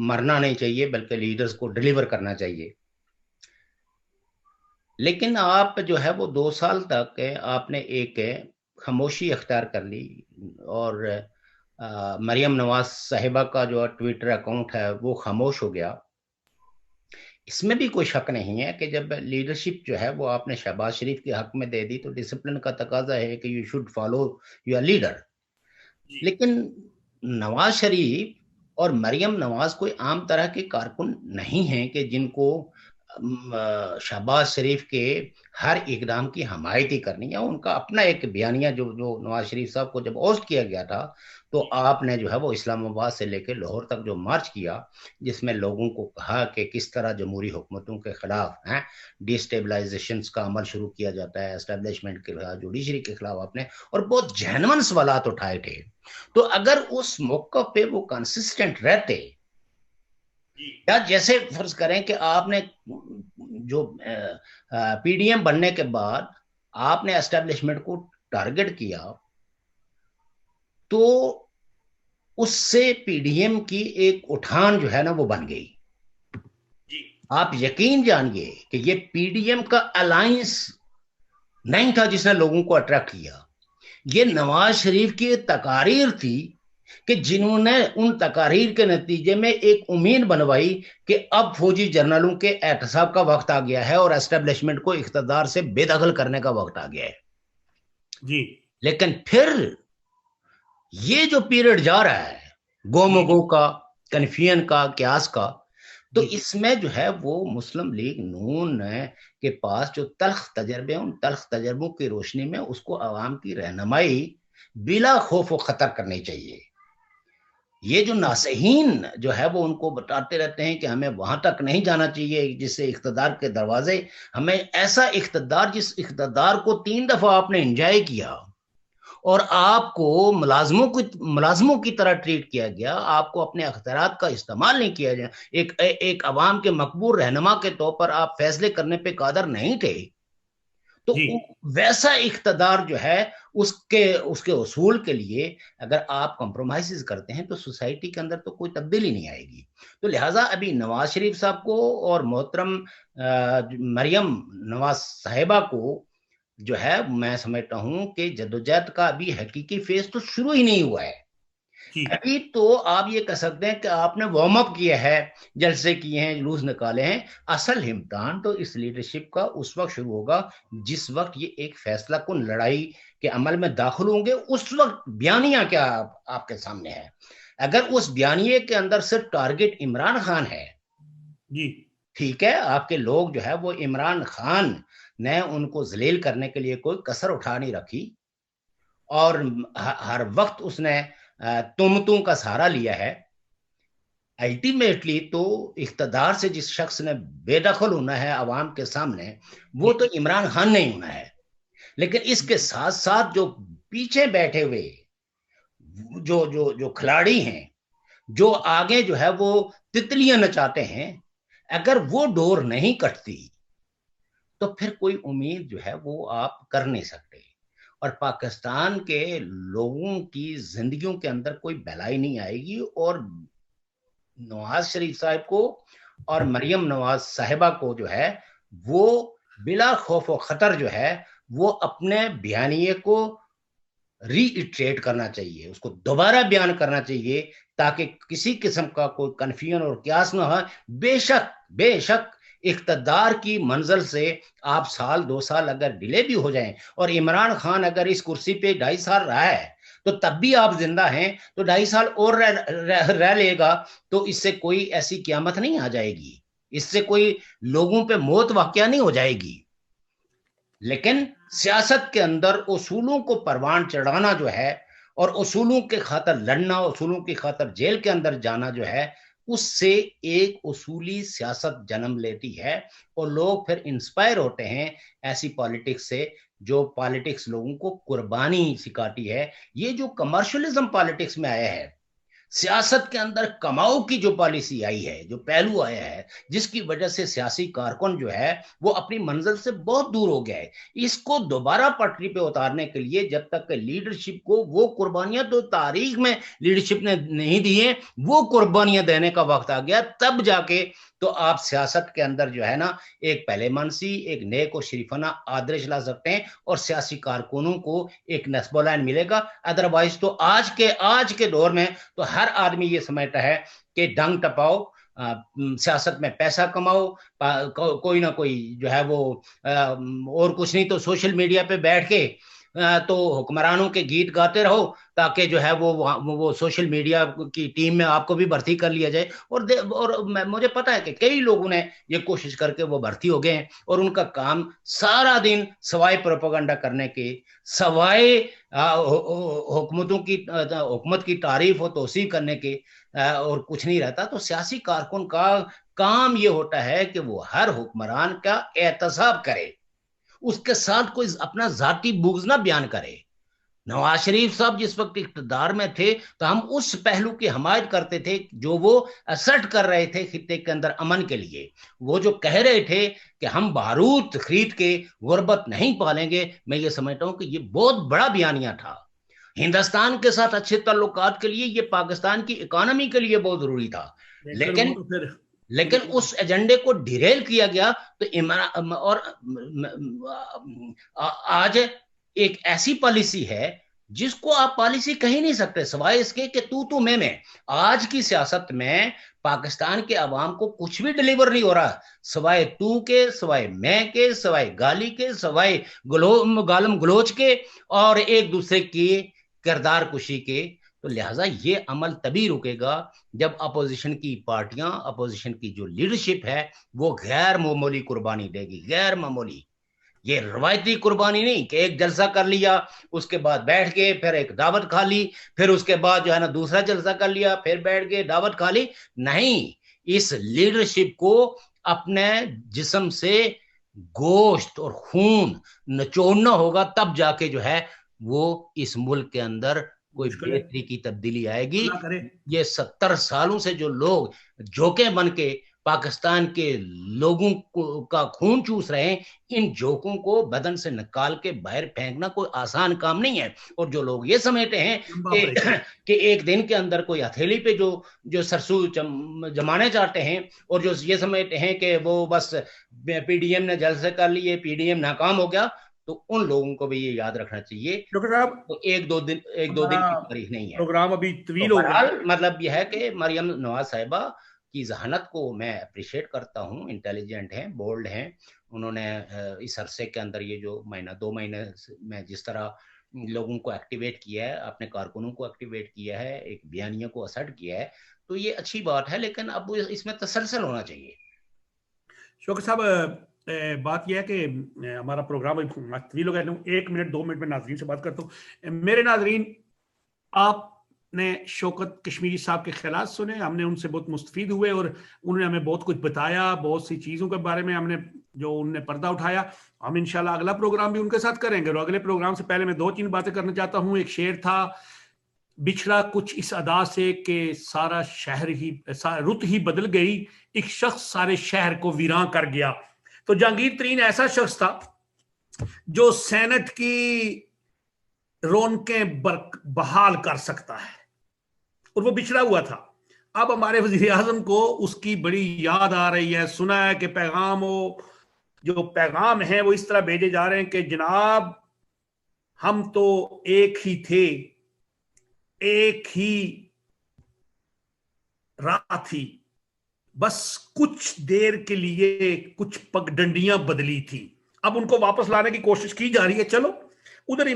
B: मरना नहीं चाहिए बल्कि लीडर्स को डिलीवर करना चाहिए। लेकिन आप जो है वो 2 साल तक आपने एक खामोशी अख्तियार कर ली और मरियम नवाज साहिबा का जो ट्विटर अकाउंट है वो खामोश हो गया। इसमें भी कोई शक नहीं है कि जब लीडरशिप जो है वो आपने शहबाज शरीफ के हक में दे दी तो डिसिप्लिन का तकाजा है कि you should follow your leader. लेकिन नवाज शरीफ और मरियम नवाज कोई आम तरह के कारकुन नहीं हैं कि जिनको शहबाज शरीफ के हर इकदाम की हमायती करनी है। उनका अपना एक बयानिया जो जो नवाज शरीफ साहब को जब ओस्ट किया गया था तो आपने जो है वो इस्लामाबाद से लेकर लाहौर तक जो मार्च किया, जिसमें लोगों को कहा कि किस तरह जमहूरी हुकूमतों के खिलाफ हैं डिस्टेबलाइजेशन का अमल शुरू किया जाता है, एस्टेब्लिशमेंट के खिलाफ, जुडिशरी के खिलाफ आपने और बहुत जेन्युइन सवालात उठाए थे। तो अगर उस मौके पे वो कंसिस्टेंट रहते, या जैसे फर्ज करें कि आपने जो पीडीएम बनने के बाद आपने एस्टेब्लिशमेंट को टारगेट किया तो उससे पीडीएम की एक उठान जो है ना वो बन गई। आप यकीन जानिए कि ये पीडीएम का अलायंस नहीं था जिसने लोगों को अट्रैक्ट किया। ये नवाज शरीफ की तकारीर थी कि जिन्होंने उन तकारीर के नतीजे में एक उम्मीद बनवाई कि अब फौजी जर्नलों के एहतसाब का वक्त आ गया है और एस्टेब्लिशमेंट को इख्तिदार से बेदखल करने का वक्त आ गया है जी। लेकिन फिर ये जो पीरियड जा रहा है गोमगो का, कन्फ्यूजन का, क्यास का, तो इसमें जो है वो मुस्लिम लीग नून के पास जो तल्ख तजर्बे, उन तल्ख तजर्बों की रोशनी में उसको आवाम की रहनुमाई बिला खौफ व खतर करनी चाहिए। ये जो नासहीन जो है वो उनको बताते रहते हैं कि हमें वहां तक नहीं जाना चाहिए जिससे इख्तिदार के दरवाजे, हमें ऐसा इख्तिदार जिस इख्तिदार को 3 दफा आपने एंजॉय किया और आपको मुलाजमों की तरह ट्रीट किया गया, आपको अपने अख्तियारात का इस्तेमाल नहीं किया गया, एक अवाम के मकबूल रहनुमा के तौर पर आप फैसले करने पे कादर नहीं थे, तो वैसा इख्तिदार जो है उसके उसूल के लिए अगर आप कॉम्प्रोमाइज करते हैं तो सोसाइटी के अंदर तो कोई तब्दीली नहीं आएगी। तो लिहाजा अभी नवाज शरीफ साहब को और मोहतरम मरियम नवाज साहिबा को जो है मैं समझता हूं कि जद्दोजहद का अभी हकीकी फेज तो शुरू ही नहीं हुआ है। अभी तो आप ये कह सकते हैं कि आपने वार्म अप किया है, जलसे किए हैं, जुलूस निकाले हैं। असल इम्तिहान तो इस लीडरशिप का उस वक्त शुरू होगा जिस वक्त ये एक फैसला कुन लड़ाई के अमल में दाखिल होंगे। उस वक्त बयानिया क्या आपके सामने है। अगर उस बयानिए के अंदर सिर्फ टारगेट इमरान खान है जी, ठीक है, आपके लोग जो है वो इमरान खान ने उनको जलील करने के लिए कोई कसर उठा नहीं रखी और हर वक्त उसने तुमतों का सहारा लिया है। अल्टीमेटली तो इख्तिदार से जिस शख्स ने बेदखल होना है आवाम के सामने वो तो इमरान खान नहीं होना है। लेकिन इसके साथ साथ जो पीछे बैठे हुए जो जो जो खिलाड़ी हैं, जो आगे जो है वो तितलियां नचाते हैं, अगर वो डोर नहीं कटती तो फिर कोई उम्मीद जो है वो आप कर नहीं सकते। और पाकिस्तान के लोगों की जिंदगियों के अंदर कोई भलाई नहीं आएगी। और नवाज शरीफ साहब को और मरियम नवाज साहिबा को जो है वो बिला खौफ और खतर जो है वो अपने बयानिए को रीइटरेट करना चाहिए, उसको दोबारा बयान करना चाहिए ताकि किसी किस्म का कोई कन्फ्यूजन और क्यास ना हो। बेशक इख्तिदार की मंजिल से आप साल 2 साल अगर डिले भी हो जाएं और इमरान खान अगर इस कुर्सी पे 2.5 साल रहा है तो तब भी आप जिंदा हैं तो 2.5 साल और रह लेगा, तो इससे कोई ऐसी क़यामत नहीं आ जाएगी, इससे कोई लोगों पे मौत वाक़या नहीं हो जाएगी। लेकिन सियासत के अंदर उसूलों को परवान चढ़ाना जो है और उसूलों के खातर लड़ना, उसूलों की खातर जेल के अंदर जाना जो है, उससे एक उसूली सियासत जन्म लेती है और लोग फिर इंस्पायर होते हैं ऐसी पॉलिटिक्स से जो पॉलिटिक्स लोगों को कुर्बानी सिखाती है। ये जो कमर्शियलिज्म पॉलिटिक्स में आया है सियासत के अंदर कमाओ की जो पॉलिसी आई है, जो पहलू आया है, जिसकी वजह से सियासी कारकुन जो है वो अपनी मंजिल से बहुत दूर हो गया है, इसको दोबारा पटरी पे उतारने के लिए जब तक लीडरशिप को वो कुर्बानियां तो तारीख में लीडरशिप ने नहीं दी है, वो कुर्बानियां देने का वक्त आ गया, तब जाके तो आप सियासत के अंदर जो है ना एक पहले मनसी, एक नेक और शरीफाना आदर्श ला सकते हैं और सियासी कारकुनों को एक नस्बोलाइन मिलेगा। अदरवाइज तो आज के दौर में तो हर आदमी ये समझता है कि डंग टपाओ, सियासत में पैसा कमाओ, कोई ना कोई जो है वो और कुछ नहीं तो सोशल मीडिया पे बैठ के तो हुक्मरानों के गीत गाते रहो ताकि जो है वो सोशल मीडिया की टीम में आपको भी भर्ती कर लिया जाए। और मुझे पता है कि कई लोगों ने ये कोशिश करके वो भर्ती हो गए हैं और उनका काम सारा दिन सवाए प्रोपेगेंडा करने के, सवाए हुकूमत की तारीफ और तौसीफ करने के और कुछ नहीं रहता। तो सियासी कारकुन का काम ये होता है कि वो हर हुक्मरान का एहतसाब करे, उसके साथ कोई अपना जाती बुग़्ज़ ना बयान करे। नवाज शरीफ साहब जिस वक्त इक़्तिदार में थे तो हम उस पहलू की हमायत करते थे जो वो असर्ट कर रहे थे खित्ते के अंदर अमन के लिए। वो जो कह रहे थे कि हम बारूद खरीद के गुर्बत नहीं पालेंगे, मैं ये समझता हूं कि ये बहुत बड़ा बयानिया था। हिंदुस्तान के साथ अच्छे ताल्लुकात के लिए ये पाकिस्तान की इकोनॉमी के लिए बहुत जरूरी था, लेकिन उस एजेंडे को डिरेल किया गया। तो इमरान और आज एक ऐसी पॉलिसी है जिसको आप पॉलिसी कह ही नहीं सकते सिवाय इसके कि तू मैं। आज की सियासत में पाकिस्तान के अवाम को कुछ भी डिलीवर नहीं हो रहा सिवाय तू के, सिवाय मैं के, सिवाय गाली के, सिवाय गालम गलोच के और एक दूसरे की किरदार कुशी के। तो लिहाजा ये अमल तभी रुकेगा जब अपोजिशन की पार्टियां, अपोजिशन की जो लीडरशिप है वो गैर मामूली कुर्बानी देगी, गैर मामूली। ये रवायती कुर्बानी नहीं कि एक जलसा कर लिया उसके बाद बैठ के फिर एक दावत खा ली, फिर उसके बाद जो है ना दूसरा जलसा कर लिया, फिर बैठ के दावत खा ली। नहीं, इस लीडरशिप को अपने जिस्म से गोश्त और खून निचोड़ना होगा, तब जाके जो है वो इस मुल्क के अंदर कोई बेहतरी की तब्दीली आएगी। ये 70 सालों से जो लोग जोके बन के पाकिस्तान के लोगों का खून चूस रहे हैं, इन जोकों को बदन से निकाल के बाहर फेंकना कोई आसान काम नहीं है। और जो लोग ये समझते हैं कि एक दिन के अंदर कोई हथेली पे जो सरसू जमाने चाहते हैं और जो ये समझते हैं कि वो बस पीडीएम ने जलसे कर लिए, पीडीएम नाकाम हो गया, तो उन लोगों को भी ये याद रखना चाहिए तो एक दो दिन की तारीख नहीं है।
A: प्रोग्राम अभी तवील हो गया।
B: मतलब यह है कि मरियम नवाज साहिबा की जहानत को मैं अप्रिशिएट करता हूँ, इंटेलिजेंट हैं, बोल्ड हैं। उन्होंने इस अरसे के अंदर ये जो महीना 2 महीने में जिस तरह लोगों को एक्टिवेट किया है, अपने कारकुनों को एक्टिवेट किया है, एक बयानिया को असर्ट किया है, तो ये अच्छी बात है। लेकिन अब इसमें तसलसल होना चाहिए।
A: शौकत साहब, बात यह है कि हमारा प्रोग्राम तवील हो गया, 1 मिनट 2 मिनट में नाजरीन से बात करता हूँ। मेरे नाजरीन, आपने शौकत कश्मीरी साहब के ख्यालात सुने, हमने उनसे बहुत मुस्तफीद हुए और उन्होंने हमें बहुत कुछ बताया, बहुत सी चीज़ों के बारे में हमने जो उनने पर्दा उठाया। हम इंशाल्लाह अगला प्रोग्राम भी उनके साथ करेंगे। और अगले प्रोग्राम से पहले मैं 2-3 बातें करना चाहता हूँ। एक शेर था, बिछड़ा कुछ इस अदा से कि सारा शहर ही रुत ही बदल गई, एक शख्स सारे शहर को वीरां कर गया। तो जहांगीर तरीन ऐसा शख्स था जो सेनेट की रौनकें बहाल कर सकता है, और वो बिछड़ा हुआ था। अब हमारे वजीर आजम को उसकी बड़ी याद आ रही है। सुना है कि जो पैगाम है वो इस तरह भेजे जा रहे हैं कि जनाब, हम तो एक ही थे, एक ही रात थी, बस कुछ देर के लिए कुछ पगडंडियां बदली थी। अब उनको वापस लाने की कोशिश की जा रही है। चलो, उधर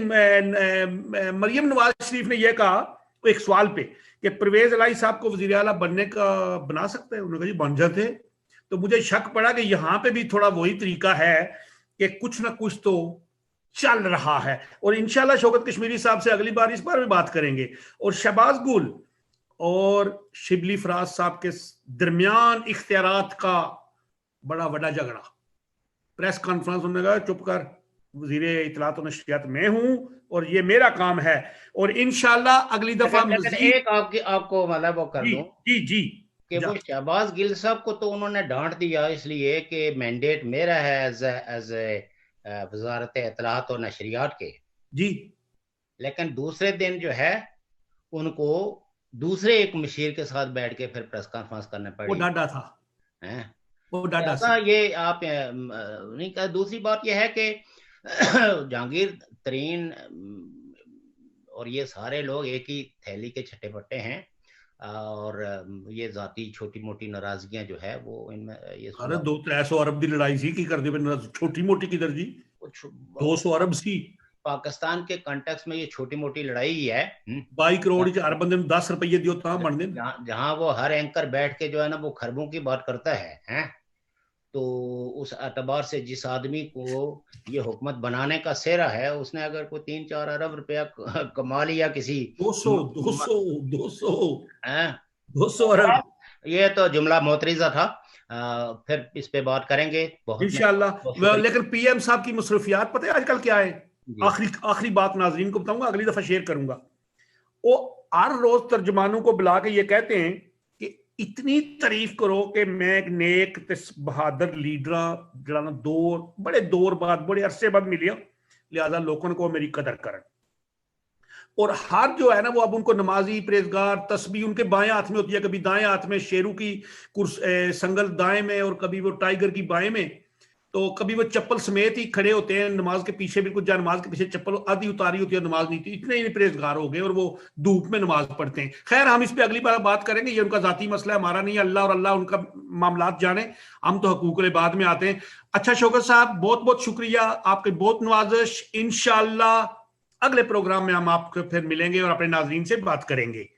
A: मरियम नवाज शरीफ ने यह कहा एक सवाल पे कि परवेज इलाही साहब को वजीर आला बनने का बना सकते हैं। उन्होंने कहा जी बन जाते। तो मुझे शक पड़ा कि यहां पे भी थोड़ा वही तरीका है कि कुछ ना कुछ तो चल रहा है। और इंशाल्लाह शौकत कश्मीरी साहब से अगली बार इस बार भी बात करेंगे। और शहबाज गुल और शिबली फराज साहब के दरमियान इख्तियारात का बड़ा झगड़ा, प्रेस कॉन्फ्रेंस, उन्होंने कहा चुप कर, वज़ीर इत्तलात और नशरियात मैं हूं और ये मेरा काम है, और इंशाल्लाह अगली दफा
B: लेकिन एक आपको मतलब वो कर दूं
A: जी जी
B: कि वो शहबाज गिल साहब को तो उन्होंने डांट दिया इसलिए कि मैंडेट मेरा है एज वजारत इत्तलात और नशरियात के
A: जी,
B: लेकिन दूसरे दिन जो है उनको दूसरे एक मशीर के साथ बैठ के फिर प्रेस कॉन्फ्रेंस करने पड़ी।
A: वो डाटा था,
B: हैं
A: वो डाटा
B: ऐसा ये आप नहीं कहा। दूसरी बात यह है कि जहांगीर तरीन और ये सारे लोग एक ही थैली के छठे पट्टे हैं, और ये जाती छोटी मोटी नाराजगियां जो है वो इनमें ये
A: अरे 200-300 अरब की लड़ाई सी की कर दे, छोटी मोटी किधर जी, 200 अरब सी
B: पाकिस्तान के कॉन्टेक्स्ट में ये छोटी मोटी लड़ाई ही है।
A: 22 करोड़ हर बंदे में 10 रुपये दियो बन दे,
B: जहां वो हर एंकर बैठ के जो है ना वो खरबों की बात करता है। तो उस एतबार से जिस आदमी को ये हुकूमत बनाने का सेहरा है, उसने अगर कोई 3-4 अरब रुपया कमा लिया किसी 200 अरब, ये तो जुमला मोतरीजा था। फिर इस पे बात करेंगे
A: इंशाल्लाह। लेकिन पीएम साहब की मसरूफियात पता है आजकल क्या है? आखिरी बात नाजरीन को बताऊंगा, अगली दफा शेयर करूंगा। वो हर रोज तर्जमानों को बुला के ये कहते हैं कि इतनी तारीफ करो कि मैं एक नेक ते बहादुर लीडर जरा बड़े दौर बाद बड़े अरसे बाद मिलिया, लिहाजा लोगों को मेरी कदर करें। और हर जो है ना वो अब उनको नमाजी परहेजगार तस्बीह उनके बाएं हाथ में होती है, कभी दाएं हाथ में शेरू की संगल दाएं में और कभी वो टाइगर की बाएं में, तो कभी वो चप्पल समेत ही खड़े होते हैं नमाज के पीछे, बिल्कुल जहाँ नमाज के पीछे चप्पल आधी उतारी होती है, नमाज नहीं थी, इतने ही परहेजगार हो गए और वो धूप में नमाज पढ़ते हैं। खैर हम इस पे अगली बार बात करेंगे, ये उनका जाती मसला है, हमारा नहीं, अल्लाह और अल्लाह उनका मामलात जाने, हम तो हकूक़ बाद में आते हैं। अच्छा शौकत साहब बहुत बहुत शुक्रिया, आपकी बहुत नवाजिश। इंशाअल्लाह अगले प्रोग्राम में हम आपको फिर मिलेंगे और अपने नाज़रीन से बात करेंगे।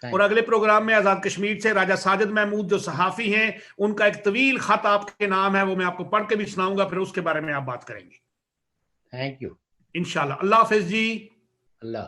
A: और अगले प्रोग्राम में आजाद कश्मीर से राजा साजिद महमूद जो सहाफी हैं, उनका एक तवील खत आपके नाम है, वो मैं आपको पढ़ के भी सुनाऊंगा, फिर उसके बारे में आप बात करेंगे।
B: Thank you.
A: इंशाल्लाह। अल्लाह हाफिज जी।
B: अल्लाह।